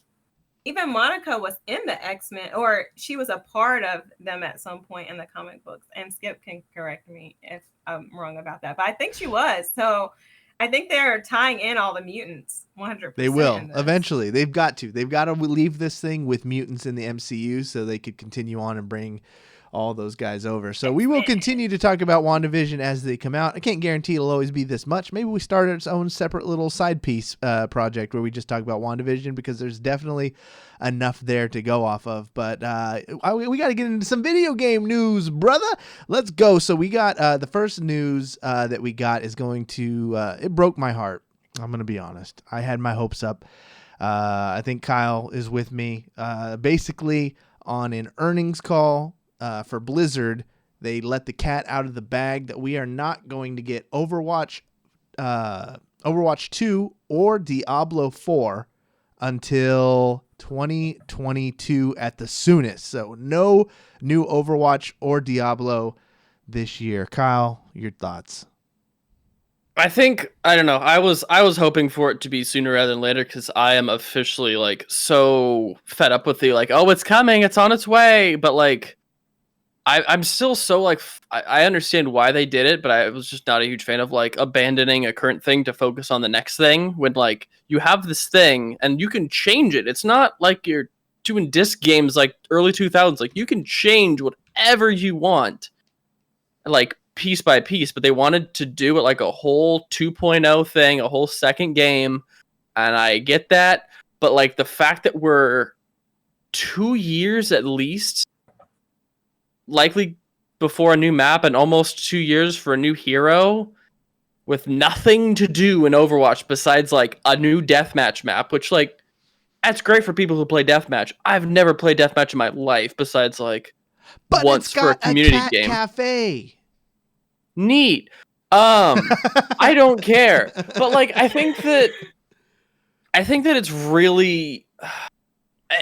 even Monica was in the X-Men, or she was a part of them at some point in the comic books. And Skip can correct me if I'm wrong about that, but I think she was. So I think they're tying in all the mutants 100%. They will eventually. They've got to leave this thing with mutants in the MCU so they could continue on and bring all those guys over. So we will continue to talk about WandaVision as they come out. I can't guarantee it'll always be this much. Maybe we start its own separate little side piece project where we just talk about WandaVision, because there's definitely enough there to go off of. But we got to get into some video game news, brother. Let's go. So we got the first news that we got is going to it broke my heart. I'm going to be honest. I had my hopes up. I think Kyle is with me. Basically, on an earnings call for Blizzard, they let the cat out of the bag that we are not going to get Overwatch 2 or Diablo 4 until 2022 at the soonest. So no new Overwatch or Diablo this year. Kyle, your thoughts? I don't know. I was hoping for it to be sooner rather than later, because I am officially like so fed up with the like, oh, it's coming, it's on its way. But like, I'm still so like, I understand why they did it, but I was just not a huge fan of like abandoning a current thing to focus on the next thing when like you have this thing and you can change it. It's not like you're doing disc games like early 2000s. Like you can change whatever you want, like piece by piece, but they wanted to do it like a whole 2.0 thing, a whole second game. And I get that, but like the fact that we're 2 years at least likely before a new map and almost 2 years for a new hero with nothing to do in Overwatch besides like a new deathmatch map, which like that's great for people who play deathmatch. I've never played deathmatch in my life besides like once for a community game. Cafe. Neat. I don't care. But like I think that it's really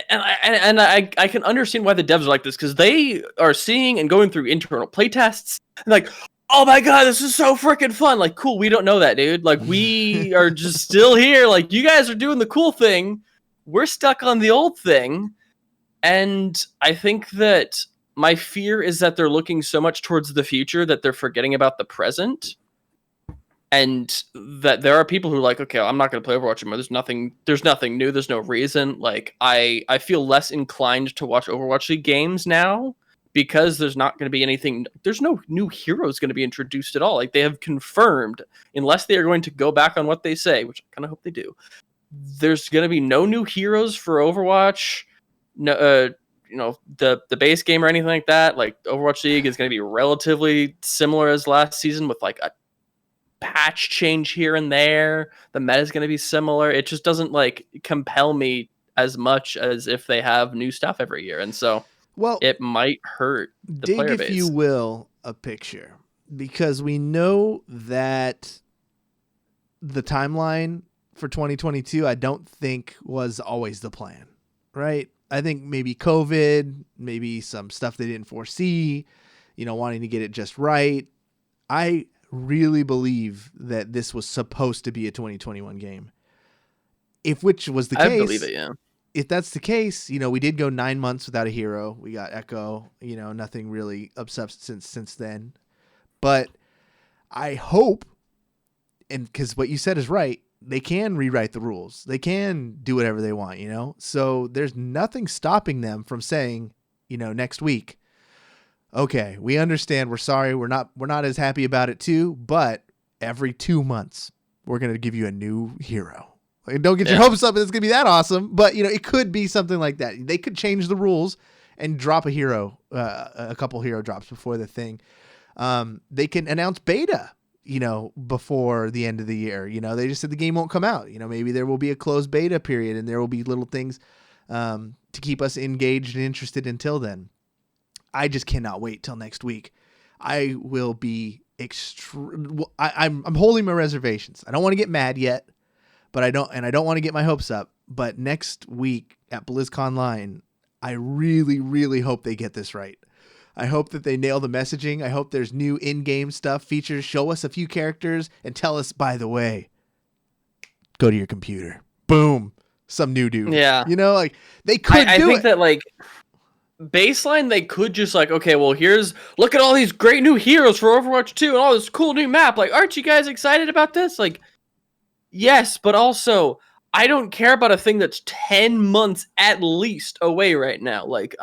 and I can understand why the devs are like this, because they are seeing and going through internal playtests and like, oh my god, this is so freaking fun. Like, cool, we don't know that, dude. Like, we are just still here. Like, you guys are doing the cool thing. We're stuck on the old thing. And I think that my fear is that they're looking so much towards the future that they're forgetting about the present. And that there are people who are like, okay, I'm not going to play Overwatch anymore. There's nothing new. There's no reason. Like, I feel less inclined to watch Overwatch League games now because there's not going to be anything. There's no new heroes going to be introduced at all. Like, they have confirmed, unless they are going to go back on what they say, which I kind of hope they do, there's going to be no new heroes for Overwatch. No, the base game or anything like that. Like, Overwatch League is going to be relatively similar as last season with like a patch change here and there. The meta is going to be similar. It just doesn't like compel me as much as if they have new stuff every year, and so it might hurt the player base. Dig, if you will, a picture, because we know that the timeline for 2022 I don't think was always the plan, right? I think maybe COVID, maybe some stuff they didn't foresee, wanting to get it just right. I really believe that this was supposed to be a 2021 game. Which was the case. I believe it, yeah. If that's the case, we did go 9 months without a hero. We got Echo, nothing really of substance since then. But I hope, and because what you said is right, they can rewrite the rules. They can do whatever they want, So there's nothing stopping them from saying, next week, okay, we understand. We're sorry. We're not as happy about it too, but every 2 months we're going to give you a new hero. Like, don't get your hopes up. It's going to be that awesome, but it could be something like that. They could change the rules and drop a hero, a couple hero drops before the thing. They can announce beta, before the end of the year. They just said the game won't come out. Maybe there will be a closed beta period and there will be little things to keep us engaged and interested until then. I just cannot wait till next week. I will be I'm holding my reservations. I don't want to get mad yet, but I don't want to get my hopes up. But next week at BlizzConline, I really, really hope they get this right. I hope that they nail the messaging. I hope there's new in-game stuff, features, show us a few characters, and tell us, by the way, go to your computer. Boom. Some new dude. Yeah. Like, they could do it. I think that, like, baseline, they could just like, okay, well, look at all these great new heroes for Overwatch 2 and all this cool new map. Like, aren't you guys excited about this? Like, yes, but also, I don't care about a thing that's 10 months at least away right now. Like,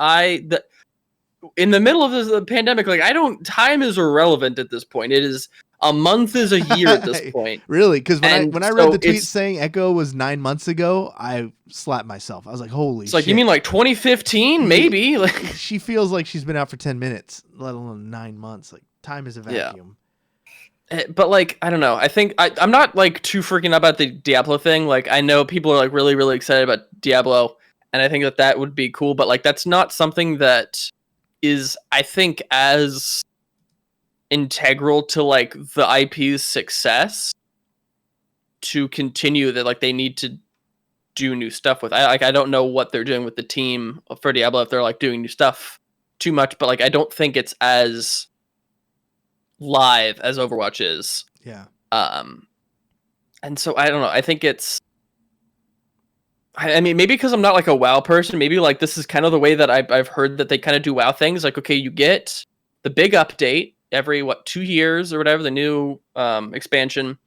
in the middle of the pandemic, like, time is irrelevant at this point. It is a month is a year at this point. Really? Because when I read the tweet saying Echo was 9 months ago, I slapped myself. I was like, holy shit. Like, you mean like 2015? Maybe. Like, she feels like she's been out for 10 minutes, let alone 9 months. Like, time is a vacuum. Yeah. But, like, I don't know. I think I'm not, like, too freaking out about the Diablo thing. Like, I know people are, like, really, really excited about Diablo, and I think that would be cool. But, like, that's not something that is, I think, as integral to like the IP's success to continue that. Like, they need to do new stuff with. I don't know what they're doing with the team for Diablo, if they're like doing new stuff too much, but like, I don't think it's as live as Overwatch is. Yeah. And so I don't know. I think I mean, maybe because I'm not like a WoW person, maybe like this is kind of the way that I've heard that they kind of do WoW things. Like, okay, you get the big update every 2 years or whatever, the new expansion,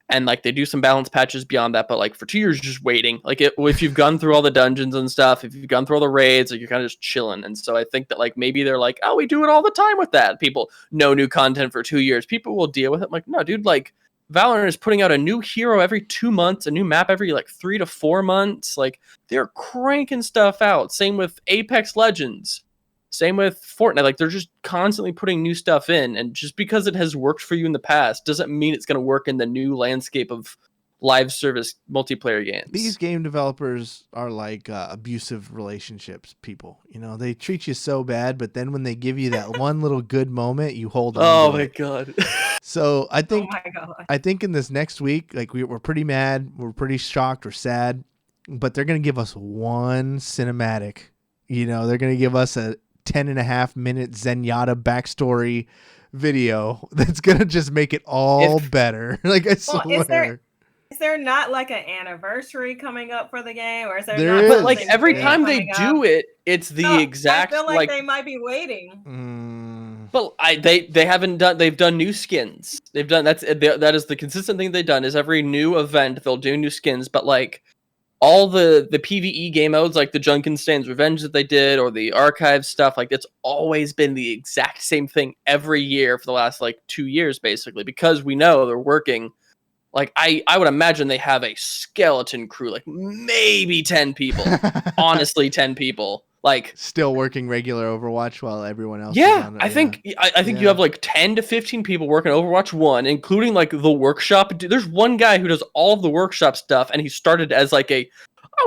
and like they do some balance patches beyond that. But like for 2 years, you're just waiting. Like, if you've gone through all the dungeons and stuff, if you've gone through all the raids, like you're kind of just chilling. And so I think that like maybe they're like, oh, we do it all the time with that. People, no new content for 2 years. People will deal with it. I'm like, no, dude, like Valorant is putting out a new hero every 2 months, a new map every like 3 to 4 months. Like, they're cranking stuff out. Same with Apex Legends. Same with Fortnite. Like, they're just constantly putting new stuff in. And just because it has worked for you in the past doesn't mean it's going to work in the new landscape of live service multiplayer games. These game developers are like abusive relationships people. They treat you so bad, but then when they give you that one little good moment, you hold on. Oh my God. So I think, Oh my God. I think in this next week, like we're pretty mad, we're pretty shocked, we're sad, but they're going to give us one cinematic. They're going to give us a 10.5-minute Zenyatta backstory video that's gonna just make it all better. Like I swear. Is there not like an anniversary coming up for the game, or is there There not? is. But like something every big time they coming do up? it, it's the No, exact I feel like they might be waiting. Well, they haven't done. They've done new skins. They've done that is the consistent thing they've done. Is every new event they'll do new skins, but like all the PvE game modes, like the Junkenstein's Revenge that they did, or the archive stuff, like it's always been the exact same thing every year for the last like 2 years, basically, because we know they're working. Like I would imagine they have a skeleton crew, like maybe 10 people. Honestly, 10 people. Like still working regular Overwatch while everyone else. Yeah, is on it. I think you have like 10 to 15 people working Overwatch 1, including like the workshop. There's one guy who does all of the workshop stuff, and he started as like I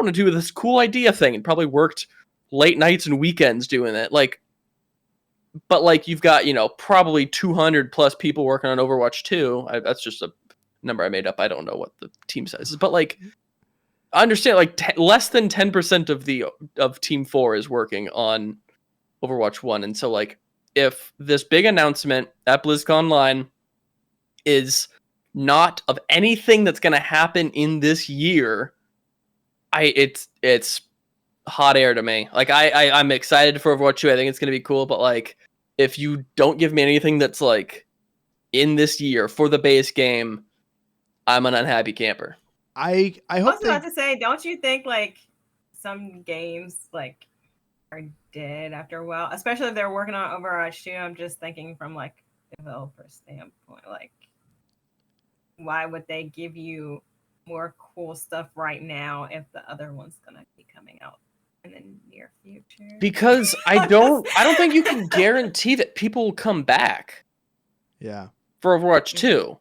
want to do this cool idea thing, and probably worked late nights and weekends doing it. Like, but like you've got probably 200 plus people working on Overwatch 2. That's just a number I made up. I don't know what the team size is, but like I understand like less than 10% of Team 4 is working on Overwatch 1, and so like if this big announcement at BlizzCon Online is not of anything that's going to happen in this year, it's hot air to me. Like I'm excited for Overwatch 2. I think it's going to be cool, but like if you don't give me anything that's like in this year for the base game, I'm an unhappy camper. I I hope was about to say, don't you think like some games like are dead after a while, especially if they're working on Overwatch 2? I'm just thinking from like developer standpoint, like why would they give you more cool stuff right now if the other one's gonna be coming out in the near future? Because I don't think you can guarantee that people will come back. Yeah. For Overwatch 2.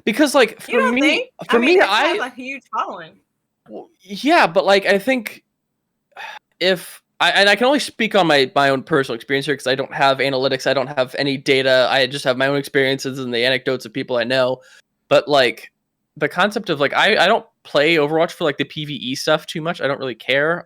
Because like for me, I have a huge following. Well, yeah, but like I think if I can only speak on my own personal experience here because I don't have analytics, I don't have any data, I just have my own experiences and the anecdotes of people I know. But like the concept of like I don't play Overwatch for like the PvE stuff too much. I don't really care.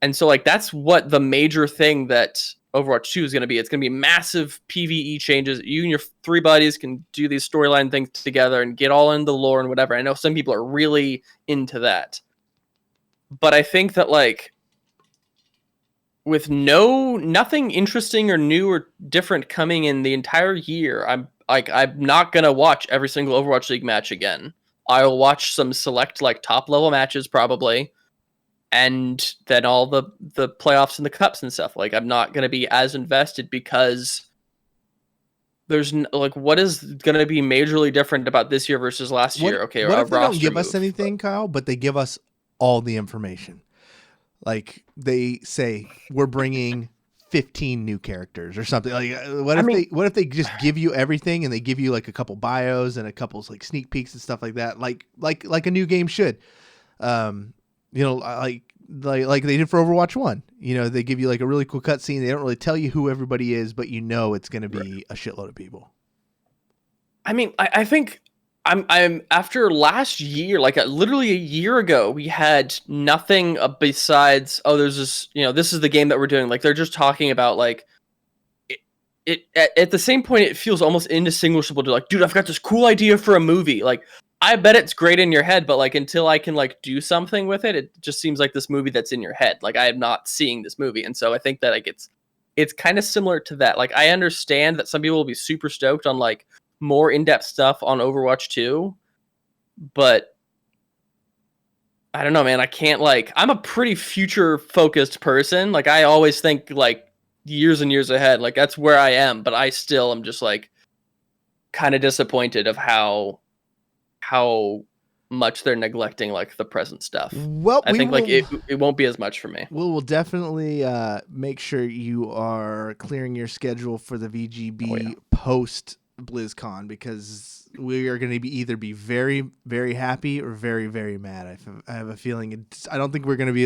And so like that's what the major thing that Overwatch 2 is going to be. It's going to be massive PvE changes. You and your 3 buddies can do these storyline things together and get all into the lore and whatever. I know some people are really into that. But I think that like with nothing interesting or new or different coming in the entire year, I'm not going to watch every single Overwatch League match again. I'll watch some select like top level matches probably. And then all the playoffs and the cups and stuff. Like I'm not going to be as invested because there's like what is going to be majorly different about this year versus last year? Okay, what if they don't give us anything, Kyle, but they give us all the information? Like they say we're bringing 15 new characters or something. Like what if they just give you everything and they give you like a couple bios and a couple like sneak peeks and stuff like that, like a new game should. Like they did for Overwatch 1. They give you like a really cool cutscene. They don't really tell you who everybody is, but it's going to be a shitload of people. I mean, I think I'm after last year, like literally a year ago, we had nothing besides there's this this is the game that we're doing. Like they're just talking about like it at the same point it feels almost indistinguishable to like, dude, I've got this cool idea for a movie. Like I bet it's great in your head, but like until I can like do something with it, it just seems like this movie that's in your head. Like I am not seeing this movie, and so I think that like it's kind of similar to that. Like I understand that some people will be super stoked on like more in-depth stuff on Overwatch 2, but I don't know, man. I can't like. I'm a pretty future-focused person. Like I always think like years and years ahead. Like that's where I am, but I still am just like kind of disappointed of how much they're neglecting like the present stuff. Well, I think like it won't be as much for me. We'll definitely make sure you are clearing your schedule for the VGB post BlizzCon, because we are going to either be very, very happy or very, very mad. I have a feeling I don't think we're going to be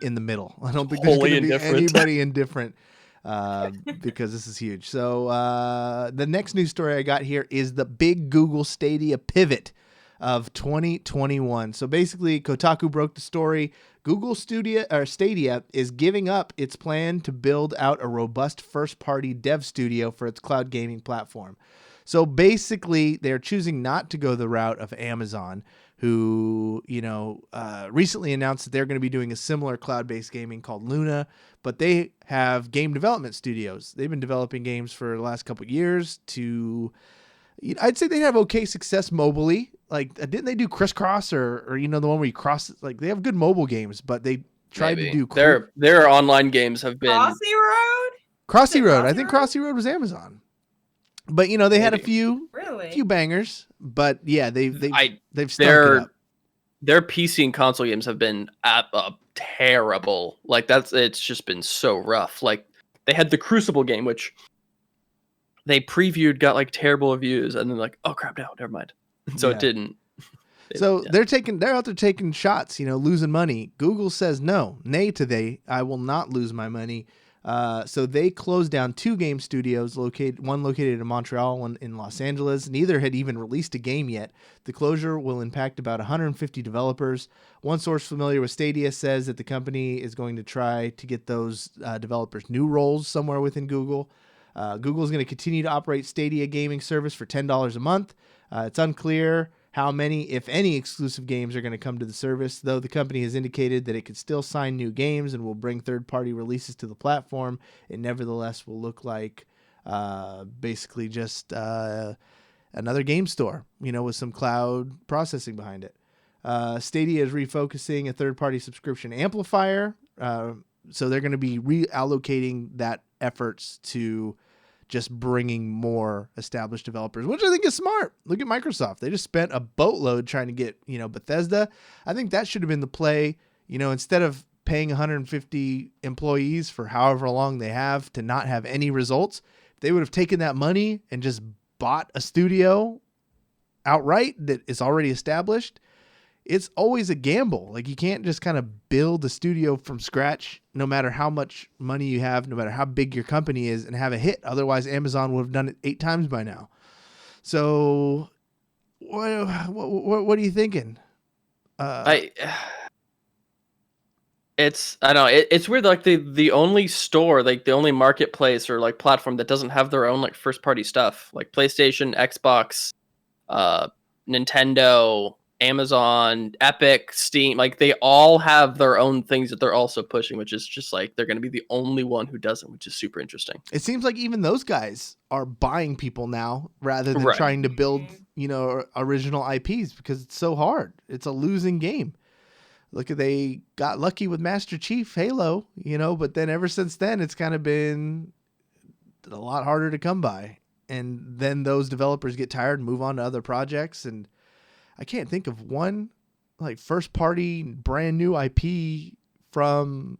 in the middle. I don't think there's going to be anybody indifferent because this is huge. So the next news story I got here is the big Google Stadia pivot of 2021. So basically, Kotaku broke the story. Google Stadia is giving up its plan to build out a robust first-party dev studio for its cloud gaming platform. So basically, they're choosing not to go the route of Amazon, who, recently announced that they're going to be doing a similar cloud-based gaming called Luna, but they have game development studios. They've been developing games for the last couple of years I'd say they have okay success mobily. Like, didn't they do Crisscross or the one where you cross, like, they have good mobile games, but they tried to do their online games have been Crossy Road. I think Crossy Road was Amazon. But they had a few bangers, but yeah, they've stunk it up. Their PC and console games have been terrible. Like, it's just been so rough. Like, they had the Crucible game, which they previewed, got like terrible reviews, and then like, oh crap, no, never mind. So it didn't. So they're out there taking shots, losing money. Google says no, nay to I will not lose my money. So they closed down 2 game studios, one located in Montreal, one in Los Angeles. Neither had even released a game yet. The closure will impact about 150 developers. One source familiar with Stadia says that the company is going to try to get those developers new roles somewhere within Google. Google is going to continue to operate Stadia gaming service for $10 a month. It's unclear how many, if any, exclusive games are going to come to the service, though the company has indicated that it could still sign new games and will bring third-party releases to the platform. It nevertheless will look like basically just another game store, with some cloud processing behind it. Stadia is refocusing a third-party subscription amplifier, so they're going to be reallocating that efforts to just bringing more established developers, which I think is smart. Look at Microsoft. They just spent a boatload trying to get, Bethesda. I think that should have been the play, instead of paying 150 employees for however long they have to not have any results, they would have taken that money and just bought a studio outright that is already established. It's always a gamble. Like, you can't just kind of build a studio from scratch, no matter how much money you have, no matter how big your company is, and have a hit. Otherwise, Amazon would have done it 8 times by now. So, what are you thinking? It's weird. Like, the only store, like the only marketplace or like platform that doesn't have their own like first party stuff, like PlayStation, Xbox, Nintendo, Amazon, Epic, Steam, like they all have their own things that they're also pushing, which is just like they're going to be the only one who doesn't, which is super interesting. It seems like even those guys are buying people now rather than trying to build, original IPs, because it's so hard. It's a losing game. Look, they got lucky with Master Chief Halo, but then ever since then, it's kind of been a lot harder to come by. And then those developers get tired and move on to other projects, and I can't think of one like first party brand new IP from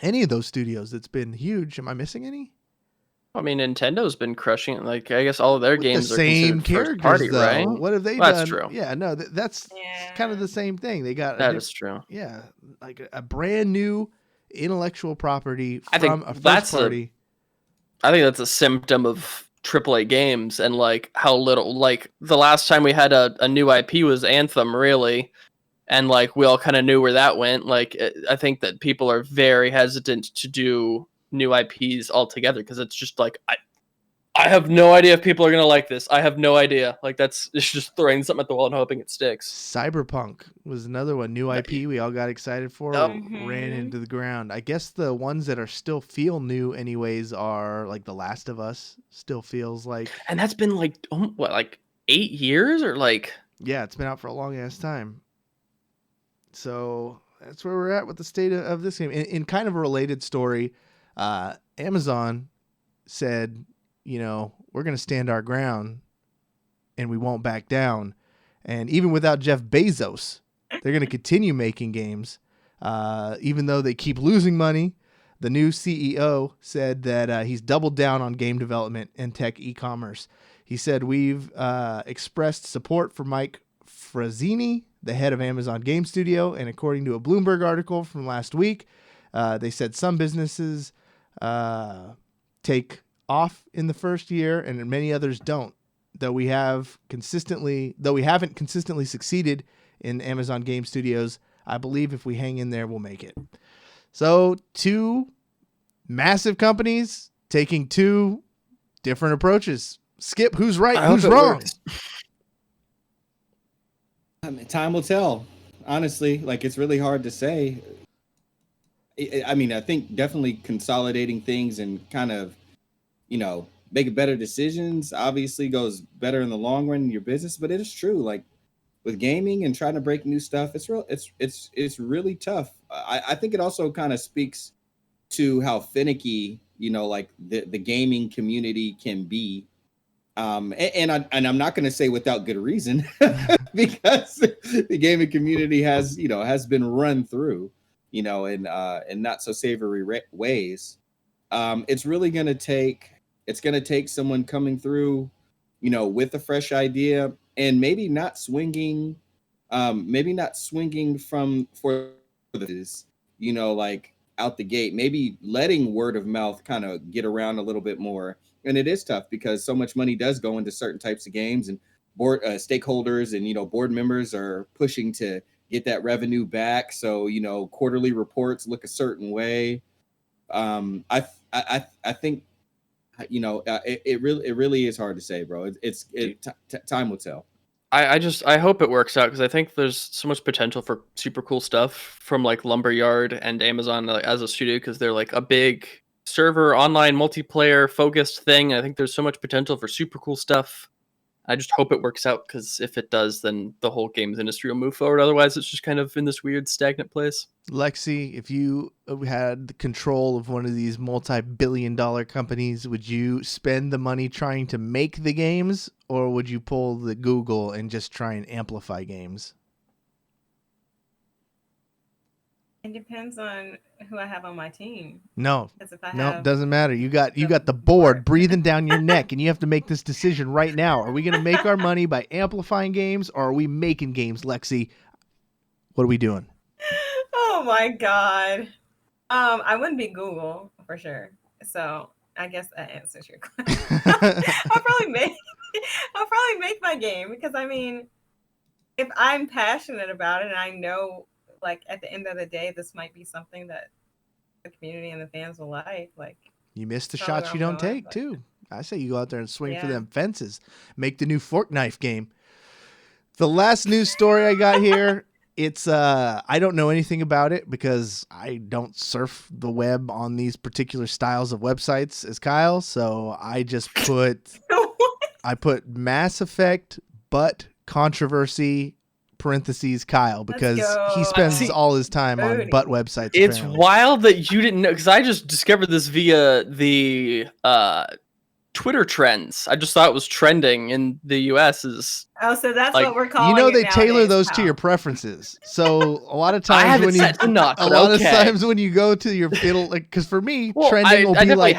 any of those studios that's been huge. Am I missing any? I mean, Nintendo's been crushing it. Like, I guess all of their games the are same characters, first party, though. Right? What have they done? That's true. Yeah, no, that's kind of the same thing. They got that is true. Yeah, like a brand new intellectual property from a first party. I think that's a symptom of AAA games and like how little, like the last time we had a new IP was Anthem, really, and like we all kind of knew where that went. Like, I think that people are very hesitant to do new IPs altogether because it's just like I have no idea if people are gonna like this. I have no idea. Like, it's just throwing something at the wall and hoping it sticks. Cyberpunk was another one, new IP we all got excited for, ran into the ground. I guess the ones that are still feel new anyways are like The Last of Us still feels like. And that's been like, what, like 8 years or like? Yeah, it's been out for a long ass time. So that's where we're at with the state of this game. In kind of a related story, Amazon said, we're going to stand our ground and we won't back down. And even without Jeff Bezos, they're going to continue making games. Even though they keep losing money, the new CEO said that he's doubled down on game development and tech e-commerce. He said, we've expressed support for Mike Frazzini, the head of Amazon Game Studio. And according to a Bloomberg article from last week, they said some businesses take off in the first year and many others don't, though we haven't consistently succeeded in Amazon Game Studios. I believe if we hang in there, we'll make it. So 2 massive companies taking 2 different approaches. Skip, who's right? Who's wrong? I mean, time will tell. Honestly, like it's really hard to say. I mean, I think definitely consolidating things and kind of, making better decisions obviously goes better in the long run in your business. But it is true, like with gaming and trying to break new stuff, it's really tough. I think it also kind of speaks to how finicky, like the gaming community can be. And I'm not going to say without good reason, because the gaming community has been run through, in not so savory ways. It's really going to take someone coming through, with a fresh idea and maybe not swinging from for this, like out the gate, maybe letting word of mouth kind of get around a little bit more. And it is tough because so much money does go into certain types of games, and board stakeholders and board members are pushing to get that revenue back. So quarterly reports look a certain way. I think it really is hard to say, bro. Time will tell. I hope it works out, because I think there's so much potential for super cool stuff from like Lumberyard and Amazon as a studio, because they're like a big server online multiplayer focused thing. I think there's so much potential for super cool stuff. I just hope it works out, because if it does, then the whole games industry will move forward. Otherwise, it's just kind of in this weird stagnant place. Lexie, if you had the control of one of these multi-billion-dollar companies, would you spend the money trying to make the games, or would you pull the Google and just try and amplify games? It depends on who I have on my team. No, doesn't matter. You got the board breathing down your neck, and you have to make this decision right now. Are we going to make our money by amplifying games, or are we making games, Lexie? What are we doing? Oh my God. I wouldn't be Google for sure. So I guess that answers your question. I'll probably make my game, because I mean, if I'm passionate about it and I know, like, at the end of the day, this might be something that the community and the fans will like. You miss the shots you don't take, too. I say you go out there and swing for them fences. Make the new fork knife game. The last news story I got here, it's I don't know anything about it because I don't surf the web on these particular styles of websites as Kyle, so I just put Mass Effect but controversy parentheses Kyle, because he spends all his time on butt websites. It's apparently wild that you didn't know, because I just discovered this via the Twitter trends. I just thought it was trending in the US. So that's like, what we're calling they it tailor nowadays, those to your preferences. So a lot of times I have it set to not, a lot of times when you go to your, it'll like, because for me trending will be like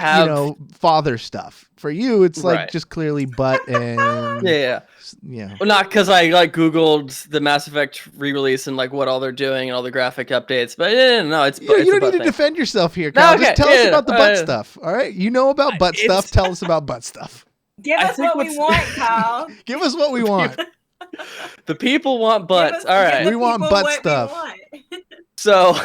father stuff. For you, it's like just clearly butt and yeah. Well, not because I like Googled the Mass Effect re-release and like what all they're doing and all the graphic updates, but no, it's you don't need to defend yourself here, Kyle. Just tell us about the butt stuff. All right, you know about butt stuff. Tell us about butt stuff. Give us what we want, Kyle. Give us what we want. The people want butts. All right, we want butt stuff. So.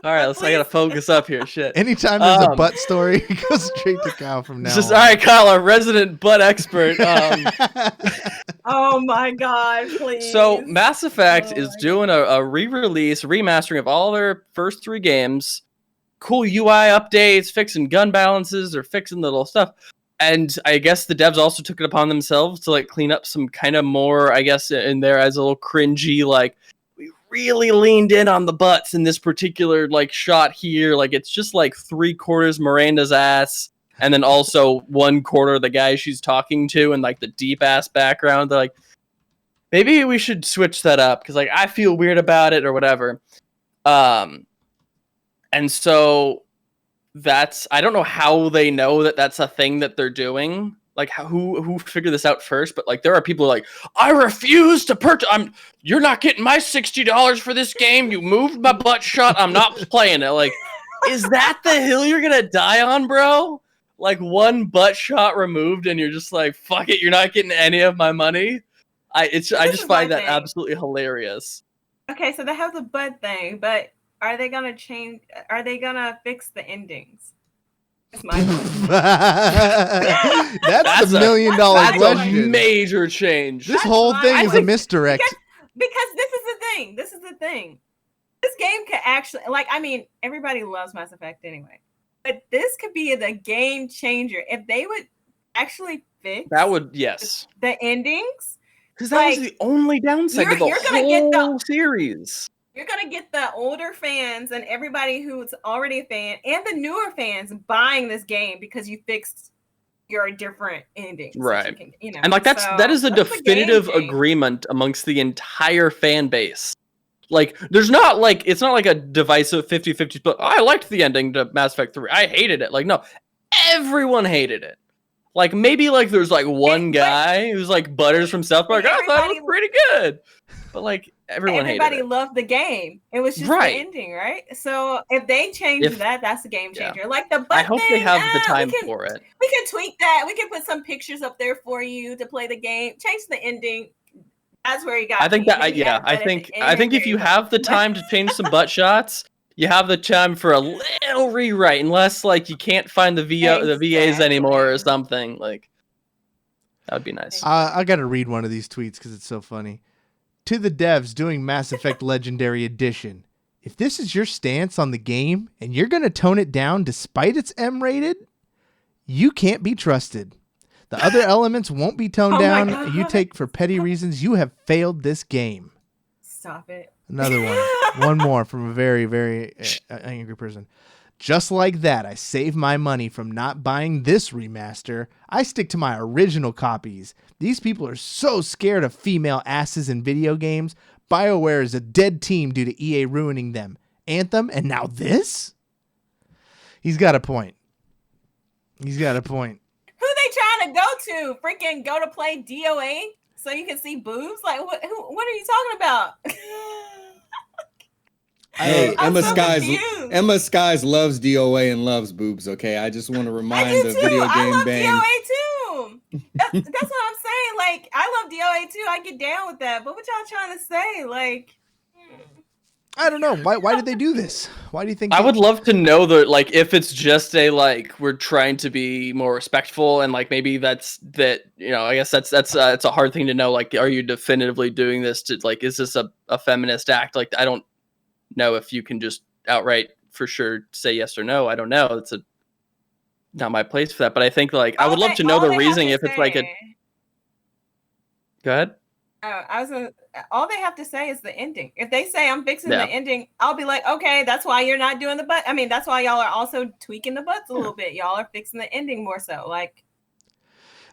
All right, I gotta focus up here. Shit. Anytime there's a butt story, go straight to Kyle from now on. All right, Kyle, our resident butt expert. Oh my God, please. So Mass Effect is doing a re-release, remastering of all their first 3 games. Cool UI updates, fixing gun balances, or fixing little stuff. And I guess the devs also took it upon themselves to like clean up some kind of more, I guess, in there as a little cringy, like, we really leaned in on the butts in this particular like shot here. Like it's just like 3/4 Miranda's ass, and then also 1/4 the guy she's talking to, and like the deep ass background. They're like, maybe we should switch that up, because like I feel weird about it or whatever. And so I don't know how they know that that's a thing that they're doing. Like who figured this out first? But like there are people who are like, I refuse to purchase. You're not getting my $60 for this game. You moved my butt shut. I'm not playing it. Like, is that the hill you're gonna die on, bro? Like one butt shot removed, and you're just like, fuck it. You're not getting any of my money. I This just is find my that thing. absolutely hilarious. Okay, so they have the bud thing, but are they gonna change? Are they gonna fix the endings? That's my question. That's the a- $1,000,000 That's a question. major change. This That's whole my thing is a question. misdirect. Because this is the thing. This is the thing. This game could actually, like, I mean, everybody loves Mass Effect anyway, but this could be the game changer if they would actually fix That would, yes. the endings. Because that was Like, the only downside to the you're gonna get whole series. You're gonna get the older fans and everybody who's already a fan and the newer fans buying this game because you fixed your different endings. that Right. you can, you know. And like that is a that's definitive game changer. agreement amongst the entire fan base. Like there's not like it's not like a divisive 50-50 split. I liked the ending to Mass Effect 3. I hated it. Like no, everyone hated it. Like maybe like there's like one guy who's like Butters from South Park. I thought it was pretty good. But like everybody hated it. loved the game. It was just Right. the ending, right? So if they change that, that's a game changer. Like the I hope they have the time we can, for it. We can tweak that. We can put some pictures up there for you to play the game. Change the ending. That's where you got. I think that I think if you have the time to change some butt shots, you have the time for a little rewrite, unless like you can't find the VAs anymore or something. Like that would be nice. I got to read one of these tweets because it's so funny. To the devs doing Mass Effect Legendary Edition, if this is your stance on the game and you're going to tone it down despite it's M-rated, you can't be trusted. The other elements won't be toned down. You take for petty reasons. You have failed this game. Stop it. Another one. One more from a very, very angry person. Just like that, I save my money from not buying this remaster. I stick to my original copies. These people are so scared of female asses in video games. BioWare is a dead team due to EA ruining them. Anthem, and now this? He's got a point. He's got a point. Who they trying to go to? Freaking go to play DOA so you can see boobs? Like what? What are you talking about? Hey, Emma confused. Skies loves DOA and loves boobs. Okay, I just want to remind I do the too. video I game love bang. DOA too. That's what I'm saying. Like I love DOA too. I get down with that. But what y'all trying to say? Like. I don't know. Why did they do this? Why do you think? I would love to know that, like, if it's just a like we're trying to be more respectful, and like maybe that's that. You know, I guess that's it's a hard thing to know. Like, are you definitively doing this to like? Is this a feminist act? Like, I don't know if you can just outright for sure say yes or no. I don't know. It's not my place for that. But I think like I would love to know the reasoning if it's like a. Go ahead. All they have to say is the ending. If they say I'm fixing the ending, I'll be like, okay, that's why you're not doing the butt. I mean, that's why y'all are also tweaking the butts a little bit. Y'all are fixing the ending more so. Like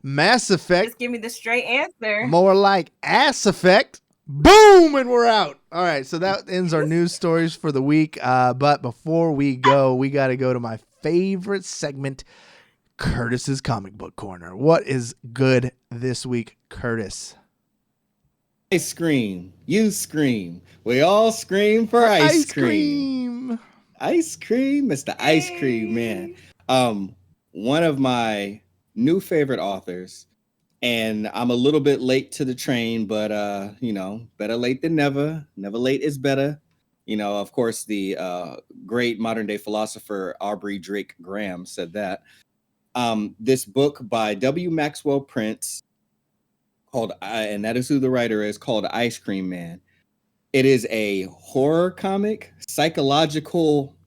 Mass Effect. Just give me the straight answer. More like ass effect. Boom, and we're out. All right, so that ends our news stories for the week. But before we go, we got to go to my favorite segment, Curtis's Comic Book Corner. What is good this week, Curtis? I scream. You scream. We all scream for ice cream. Ice cream, Mr. Ice Cream, man. One of my new favorite authors, and I'm a little bit late to the train, but you know, better late than never. Never late is better. You know, of course, the great modern day philosopher Aubrey Drake Graham said that. This book by W. Maxwell Prince, called, and that is who the writer is, called Ice Cream Man. It is a horror comic, psychological.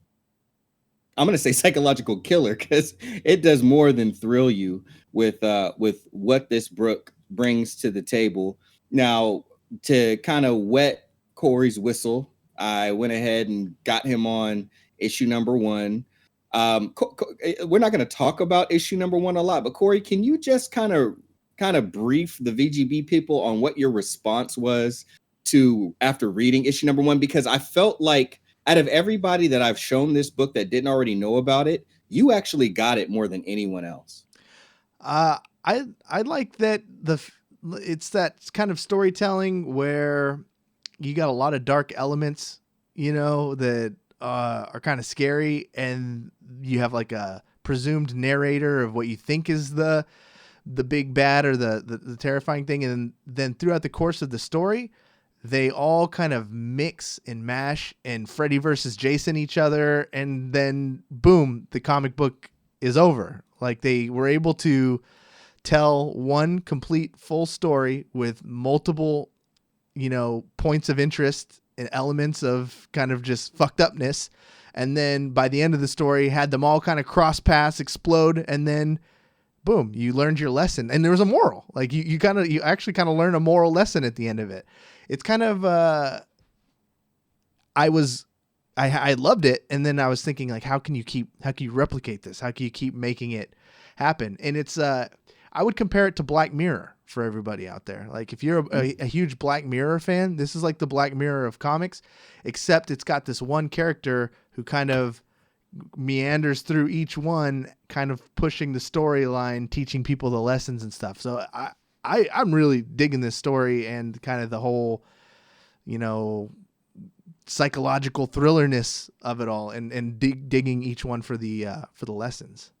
I'm going to say psychological killer because it does more than thrill you with what this book brings to the table. Now, to kind of wet Cory's whistle, I went ahead and got him on issue number 1. We're not going to talk about issue number 1 a lot, but Cory, can you just kind of brief the VGB people on what your response was to after reading issue number 1? Because I felt like out of everybody that I've shown this book that didn't already know about it, you actually got it more than anyone else. I like that it's that kind of storytelling where you got a lot of dark elements, you know, that are kind of scary, and you have like a presumed narrator of what you think is the the big bad or the terrifying thing, and then throughout the course of the story, they all kind of mix and mash, and Freddy versus Jason each other, and then boom, the comic book is over. Like, they were able to tell one complete full story with multiple, points of interest and elements of kind of just fucked upness. And then by the end of the story, had them all kind of cross paths, explode, and then boom, you learned your lesson. And there was a moral. Like, you actually kind of learn a moral lesson at the end of it. It's kind of, I loved it. And then I was thinking, like, how can you replicate this? How can you keep making it happen? And it's, I would compare it to Black Mirror for everybody out there. Like, if you're a huge Black Mirror fan, this is like the Black Mirror of comics, except it's got this one character who kind of meanders through each one, kind of pushing the storyline, teaching people the lessons and stuff. So I'm really digging this story and kind of the whole, psychological thrillerness of it all, and digging each one for the lessons.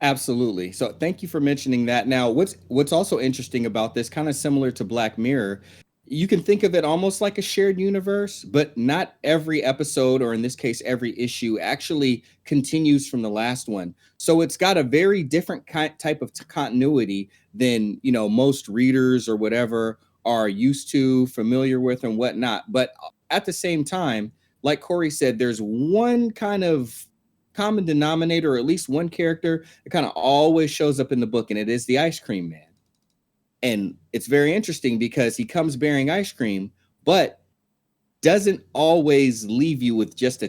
Absolutely. So thank you for mentioning that. Now, what's also interesting about this, kind of similar to Black Mirror, you can think of it almost like a shared universe, but not every episode, or in this case, every issue, actually continues from the last one. So it's got a very different type of continuity than, most readers or whatever are used to, familiar with, and whatnot. But at the same time, like Cory said, there's one kind of common denominator, or at least one character that kind of always shows up in the book, and it is the Ice Cream Man. And it's very interesting because he comes bearing ice cream, but doesn't always leave you with just a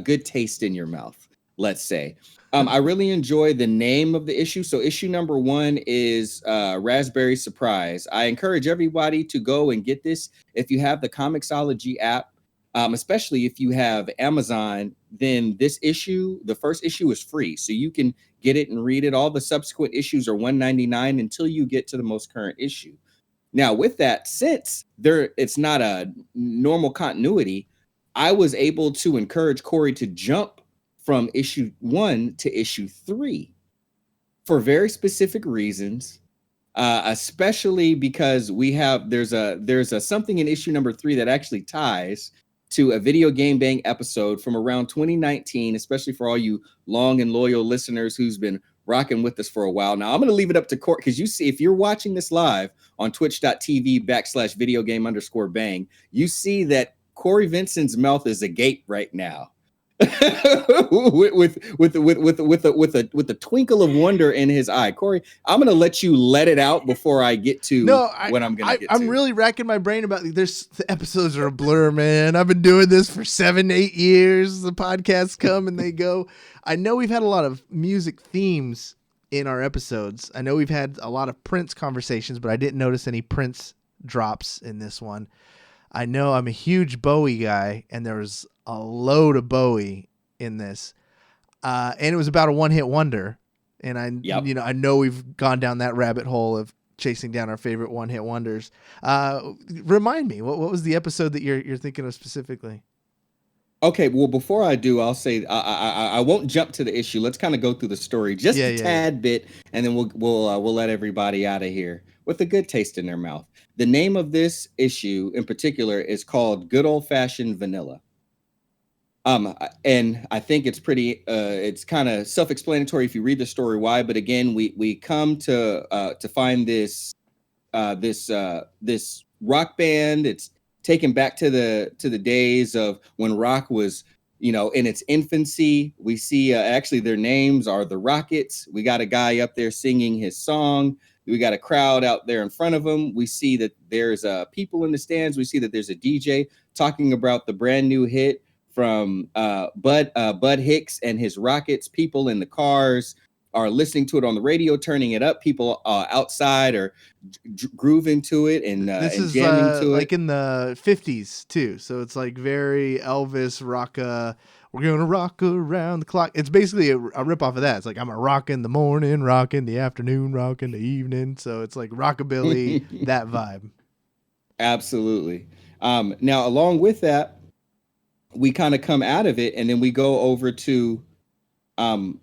good taste in your mouth, let's say. I really enjoy the name of the issue. So issue number 1 is Raspberry Surprise. I encourage everybody to go and get this if you have the Comixology app. Especially if you have Amazon, then this issue, the first issue, is free. So you can get it and read it. All the subsequent issues are $1.99 until you get to the most current issue. Now, with that, since it's not a normal continuity, I was able to encourage Cory to jump from issue 1 to issue 3 for very specific reasons. Especially because there's a something in issue number 3 that actually ties to a Video Game Bang episode from around 2019, especially for all you long and loyal listeners who's been rocking with us for a while. Now, I'm going to leave it up to Cory, because you see, if you're watching this live on twitch.tv/videogame_bang, you see that Cory Vincent's mouth is agape right now. with a twinkle of wonder in his eye. Cory, I'm going to let you let it out before I get to what I'm going to get to. I'm really racking my brain about the episodes are a blur, man. I've been doing this for 7-8 years. The podcasts come and they go. I know we've had a lot of music themes in our episodes. I know we've had a lot of Prince conversations, but I didn't notice any Prince drops in this one. I know I'm a huge Bowie guy, and there was a load of Bowie in this, and it was about a one-hit wonder. And I know we've gone down that rabbit hole of chasing down our favorite one-hit wonders. Remind me, what was the episode that you're thinking of specifically? Okay, well, before I do, I'll say I won't jump to the issue. Let's kind of go through the story just a tad bit, and then we'll let everybody out of here with a good taste in their mouth. The name of this issue in particular is called Good Old Fashioned Vanilla. And I think it's it's kind of self-explanatory if you read the story why. But again, we come to find this rock band. It's taken back to the days of when rock was, in its infancy. We see actually their names are the Rockets. We got a guy up there singing his song. We got a crowd out there in front of him. We see that there's people in the stands. We see that there's a DJ talking about the brand new hit from Bud Hicks and his Rockets. People in the cars are listening to it on the radio, turning it up. People outside are grooving to it and this is jamming to it. Like in the 50s too. So it's like very Elvis rock. We're going to rock around the clock. It's basically a rip off of that. It's like, I'm a rock in the morning, rock in the afternoon, rock in the evening. So it's like rockabilly, that vibe. Absolutely. Now, along with that, we kind of come out of it and then we go over to a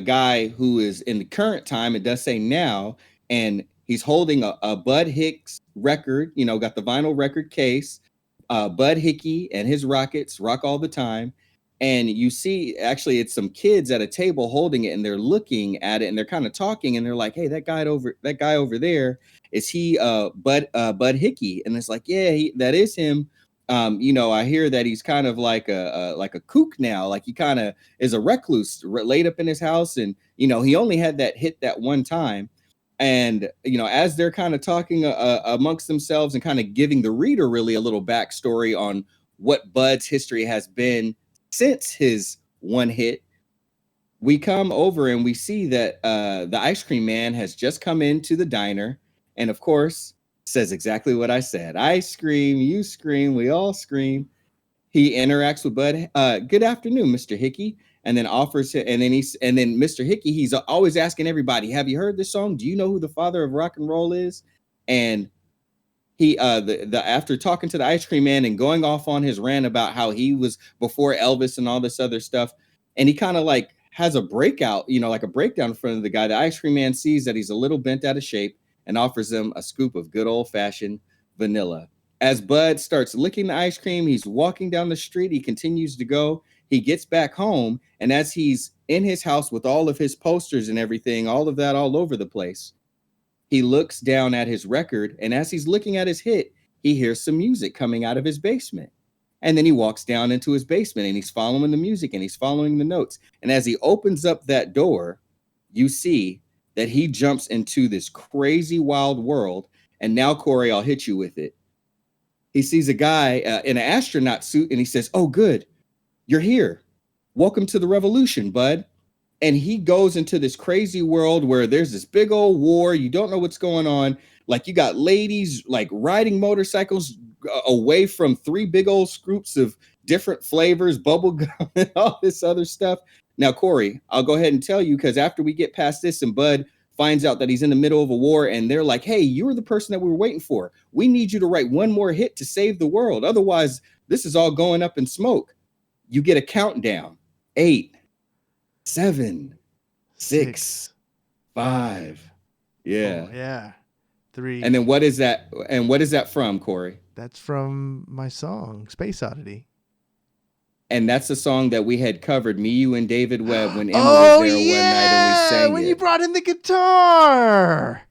guy who is in the current time, it does say now, and he's holding a Bud Hicks record, got the vinyl record case. Bud Hickey and his Rockets rock all the time. And you see, actually, it's some kids at a table holding it, and they're looking at it, and they're kind of talking, and they're like, "Hey, that guy over there, is he Bud Hickey?" And it's like, "Yeah, that is him." I hear that he's kind of like a kook now, like he kind of is a recluse, laid up in his house, and he only had that hit that one time. And as they're kind of talking amongst themselves and kind of giving the reader really a little backstory on what Bud's history has been since his one hit, we come over and we see that the ice cream man has just come into the diner, and of course says exactly what I said. I scream, you scream, we all scream. He interacts with Bud. Good afternoon, Mr. Hickey. And then offers it, and then Mr. Hickey, he's always asking everybody, "Have you heard this song? Do you know who the father of rock and roll is?" And he after talking to the ice cream man and going off on his rant about how he was before Elvis and all this other stuff, and he kind of like has a breakout, like a breakdown in front of the guy. The ice cream man sees that he's a little bent out of shape and offers him a scoop of good old-fashioned vanilla. As Bud starts licking the ice cream, he's walking down the street. He continues to go. He gets back home, and as he's in his house with all of his posters and everything, all of that all over the place, he looks down at his record, and as he's looking at his hit, he hears some music coming out of his basement. And then he walks down into his basement, and he's following the music, and he's following the notes. And as he opens up that door, you see that he jumps into this crazy, wild world. And now, Cory, I'll hit you with it. He sees a guy in an astronaut suit, and he says, "Oh, good. You're here. Welcome to the revolution, Bud." And he goes into this crazy world where there's this big old war. You don't know what's going on. Like, you got ladies like riding motorcycles away from 3 big old scoops of different flavors, bubble gum, and all this other stuff. Now, Cory, I'll go ahead and tell you, because after we get past this and Bud finds out that he's in the middle of a war, and they're like, "Hey, you were the person that we were waiting for. We need you to write one more hit to save the world. Otherwise, this is all going up in smoke." You get a countdown. 8, 7, 6, 5. Yeah. Oh, yeah. 3. And then what is that? And what is that from, Cory? That's from my song, Space Oddity. And that's a song that we had covered, me, you, and David Webb, when Emma was there one night and we sang when it. you brought in the guitar.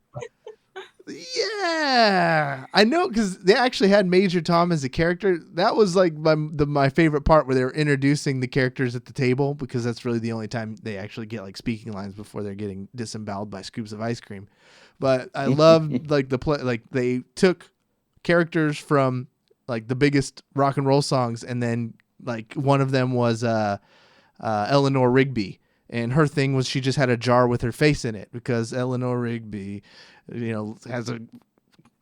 Yeah, I know, because they actually had Major Tom as a character. That was like my favorite part, where they were introducing the characters at the table, because that's really the only time they actually get like speaking lines before they're getting disemboweled by scoops of ice cream. But I loved like they took characters from like the biggest rock and roll songs, and then like one of them was Eleanor Rigby. And her thing was she just had a jar with her face in it, because Eleanor Rigby, has a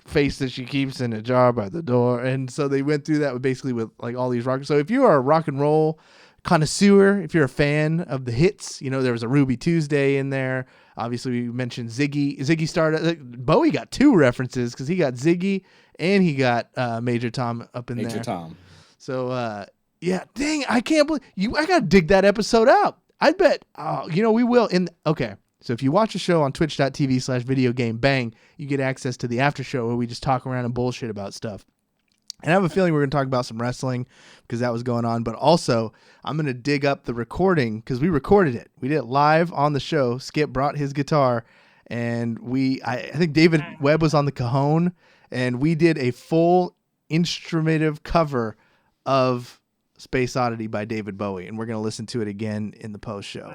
face that she keeps in a jar by the door. And so they went through that with like all these rock. So if you are a rock and roll connoisseur, if you're a fan of the hits, there was a Ruby Tuesday in there. Obviously, we mentioned Ziggy. Ziggy started. Bowie got 2 references, because he got Ziggy and he got Major Tom up in there. Major Tom. So yeah, dang, I can't believe you. I gotta dig that episode up. I bet, we will. Okay, so if you watch the show on twitch.tv/videogamebang, you get access to the after show where we just talk around and bullshit about stuff. And I have a feeling we're going to talk about some wrestling, because that was going on. But also, I'm going to dig up the recording, because we recorded it. We did it live on the show. Skip brought his guitar, and I think David Webb was on the cajon, and we did a full instrumental cover of Space Oddity by David Bowie, and we're going to listen to it again in the post show.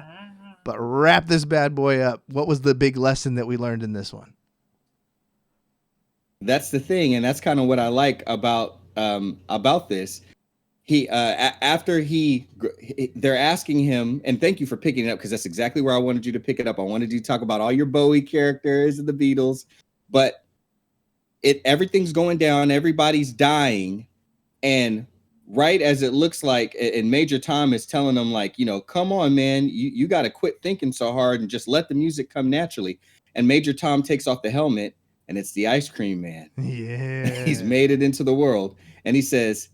But wrap this bad boy up. What was the big lesson that we learned in this one? That's the thing, and that's kind of what I like about this. He they're asking him, and thank you for picking it up, because that's exactly where I wanted you to pick it up. I wanted you to talk about all your Bowie characters and the Beatles, but everything's going down, everybody's dying, and right as it looks like, and Major Tom is telling them, like, come on, man, you got to quit thinking so hard and just let the music come naturally. And Major Tom takes off the helmet, and it's the ice cream man. Yeah. He's made it into the world. And he says,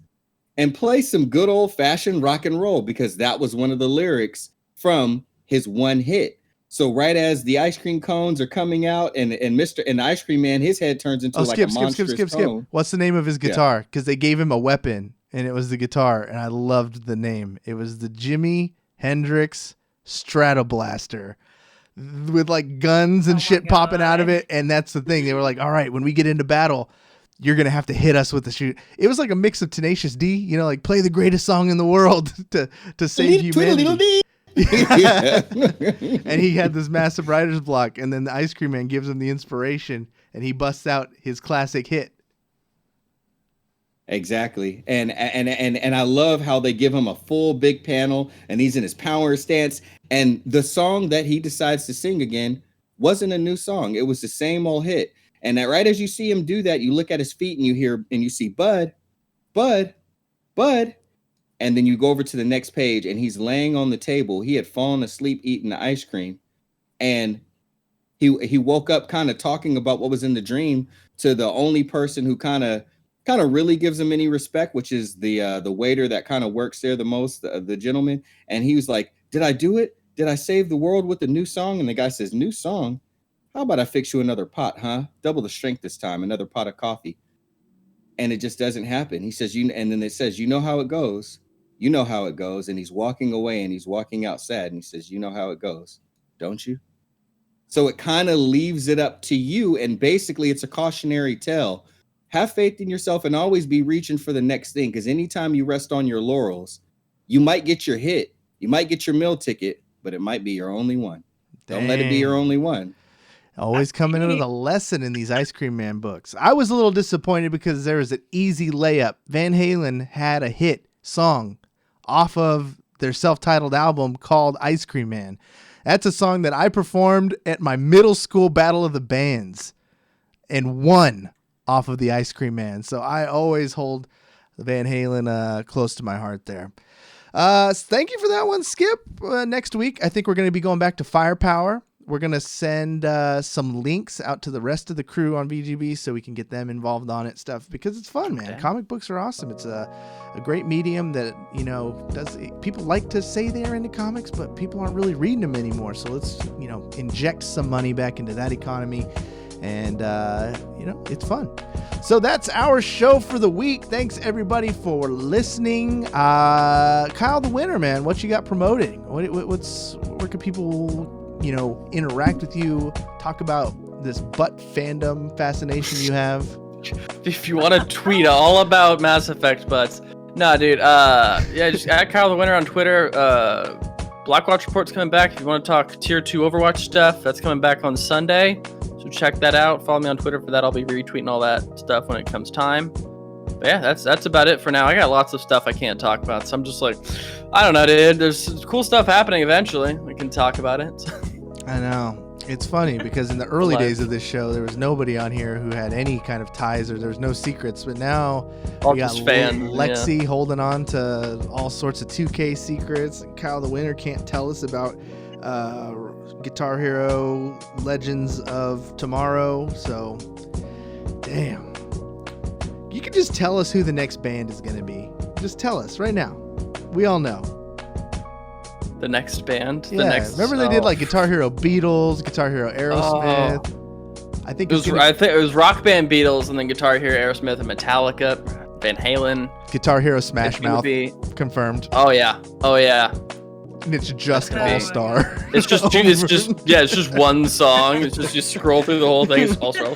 and play some good old-fashioned rock and roll, because that was one of the lyrics from his one hit. So right as the ice cream cones are coming out, and the ice cream man, his head turns into a monstrous cone. What's the name of his guitar? Because they gave him a weapon, and it was the guitar, and I loved the name. It was the Jimi Hendrix Stratoblaster, with like guns and shit popping out of it. And that's the thing. They were like, all right, when we get into battle, you're going to have to hit us with the shoot. It was like a mix of Tenacious D, you know, like play the greatest song in the world to save humanity. And he had this massive writer's block, and then the ice cream man gives him the inspiration, and he busts out his classic hit. Exactly. And I love how they give him a full big panel, and he's in his power stance, and the song that he decides to sing again wasn't a new song. It was the same old hit. And that right as you see him do that, you look at his feet and you see Bud. And then you go over to the next page, and he's laying on the table. He had fallen asleep eating the ice cream, and he woke up kind of talking about what was in the dream to the only person who kind of really gives him any respect, which is the waiter that kind of works there the most, the gentleman. And he was like, "Did I do it? Did I save the world with a new song?" And the guy says, "New song? How about I fix you another pot, huh? Double the strength this time, another pot of coffee." And it just doesn't happen. He says, and then it says, "You know how it goes. You know how it goes." And he's walking away, and he's walking out sad. And he says, "You know how it goes, don't you?" So it kind of leaves it up to you. And basically it's a cautionary tale. Have faith in yourself and always be reaching for the next thing. Because anytime you rest on your laurels, you might get your hit. You might get your meal ticket, but it might be your only one. Don't let it be your only one. Always coming in with a lesson in these Ice Cream Man books. I was a little disappointed because there was an easy layup. Van Halen had a hit song off of their self-titled album called Ice Cream Man. That's a song that I performed at my middle school Battle of the Bands and won off of the Ice Cream Man. So I always hold Van Halen close to my heart there. Thank you for that one, Skip. Next week, I think we're going to be going back to Firepower. We're going to send some links out to the rest of the crew on VGB so we can get them involved on it stuff, because it's fun, man. Okay. Comic books are awesome. It's a great medium that, you know, people like to say they're into comics, but people aren't really reading them anymore. So let's, you know, inject some money back into that economy. And, you know, it's fun. So that's our show for the week. Thanks, everybody, for listening. Kyle the Winner, man, what you got promoting? Where can people, you know, interact with you, talk about this butt fandom fascination you have? If you want to tweet all about Mass Effect butts. Nah, dude. Just at Kyle the Winner on Twitter. Blackwatch Report's coming back. If you want to talk Tier 2 Overwatch stuff, that's coming back on Sunday. So check that out. Follow me on Twitter for that. I'll be retweeting all that stuff when it comes time. But yeah, that's about it for now. I got lots of stuff I can't talk about, so I'm just like, I don't know, dude. There's cool stuff happening eventually. We can talk about it. I know. It's funny because in the early days of this show, there was nobody on here who had any kind of ties, or there was no secrets. But now we got Lexie holding on to all sorts of 2K secrets. And Kyle the Winner can't tell us about Guitar Hero Legends of Tomorrow. So, damn. You can just tell us who the next band is going to be. Just tell us right now. We all know. The next band? Yeah, remember they did like Guitar Hero Beatles, Guitar Hero Aerosmith. I think it was Rock Band Beatles, and then Guitar Hero Aerosmith and Metallica, Van Halen. Guitar Hero Smash Mouth confirmed. Oh yeah. And it's just All Star. It's just one song. It's just you scroll through the whole thing. It's All Star.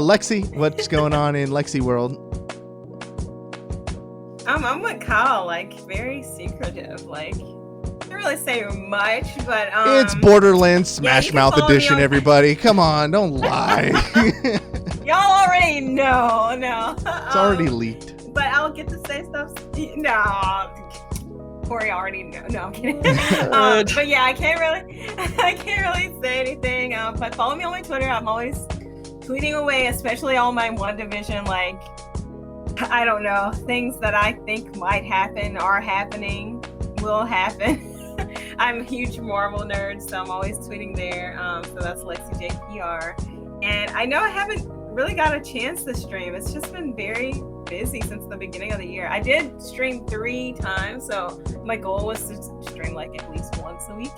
Lexie, what's going on in Lexie world? I'm with Kyle, like very secretive. Like, can't really say much, but it's Borderlands Smash Mouth edition. Everybody, come on, don't lie. Y'all already know. No, it's already leaked. But I'll get to say stuff. No, Cory already know. No, I'm kidding. But yeah, I can't really say anything. But follow me on my Twitter. I'm always tweeting away, especially all my WandaVision, like, I don't know, things that I think might happen, are happening, will happen. I'm a huge Marvel nerd, so I'm always tweeting there. So that's Lexie JPR. And I know I haven't really got a chance to stream. It's just been very busy since the beginning of the year. I did stream 3 times, so my goal was to stream like at least once a week.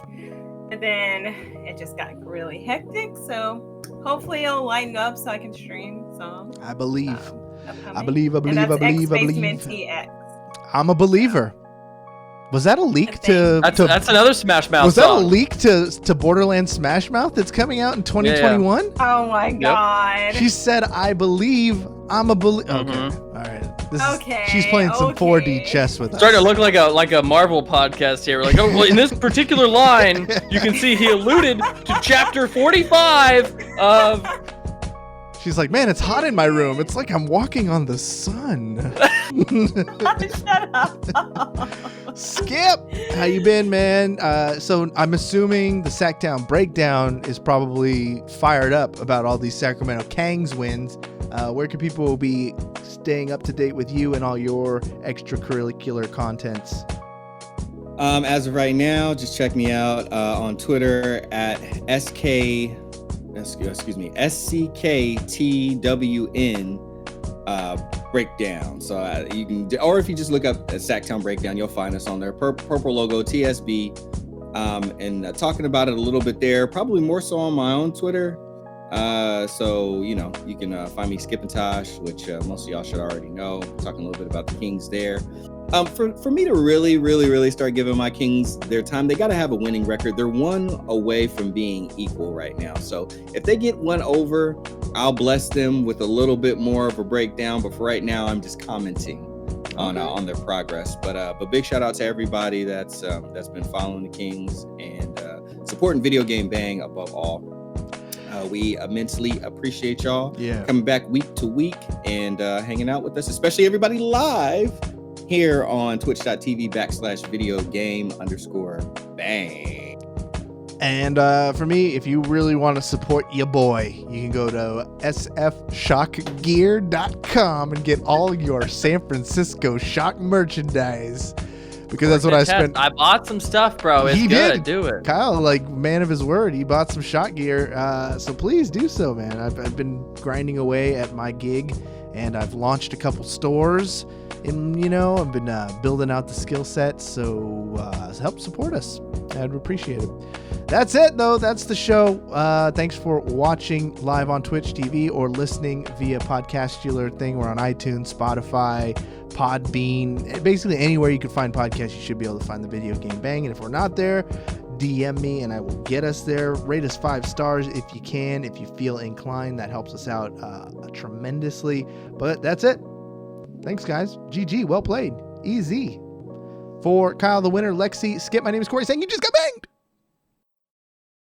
And then it just got really hectic, so hopefully it'll lighten up so I can stream some. I believe. Upcoming. I believe. And that's I believe. Mentee X. I'm a believer. Was that a leak to? That's another Smash Mouth. Was song. that a leak to Borderlands Smash Mouth that's coming out in 2021? Yeah. Oh my god. She said, "I believe." I'm a believer. Mhm. Okay. All right. Okay, She's playing some 4D chess with us. Starting to look like a Marvel podcast here. We're like, oh, well, in this particular line, you can see he alluded to chapter 45 of. She's like, man, it's hot in my room. It's like I'm walking on the sun. Shut up. Skip, how you been, man? So I'm assuming the Sacktown Breakdown is probably fired up about all these Sacramento Kangs wins. Where can people be staying up to date with you and all your extracurricular contents? As of right now, just check me out on Twitter at SCKTWN breakdown. So you can, or if you just look up Sacktown Breakdown, you'll find us on there. Purple logo TSB, and talking about it a little bit there. Probably more so on my own Twitter. So you know, you can find me Skip and Tosh, which most of y'all should already know. Talking a little bit about the Kings there. For me to really start giving my Kings their time, they got to have a winning record. They're one away from being equal right now. So if they get one over, I'll bless them with a little bit more of a breakdown. But for right now, I'm just commenting on their progress. But big shout out to everybody that's been following the Kings and supporting Video Game Bang above all. We immensely appreciate y'all coming back week to week and hanging out with us, especially everybody live here on twitch.tv/videogame_bang. And for me, if you really want to support your boy, you can go to sfshockgear.com and get all your San Francisco Shock merchandise. Because that's what I spent. I bought some stuff, bro. It's good. Do it. Kyle, like man of his word, he bought some shot gear. So please do so, man. I've been grinding away at my gig, and I've launched a couple stores. And I've been building out the skill set. So help support us. I'd appreciate it. That's it, though. That's the show. Thanks for watching live on Twitch TV or listening via podcastular thing. We're on iTunes, Spotify, Podbean, basically anywhere you can find podcasts. You should be able to find the Video Game Bang. And if we're not there, DM me and I will get us there. Rate us 5 stars if you can, if you feel inclined. That helps us out tremendously. But that's it. Thanks, guys. GG. Well played. Easy. For Kyle the winner, Lexie, Skip, my name is Cory saying you just got banged.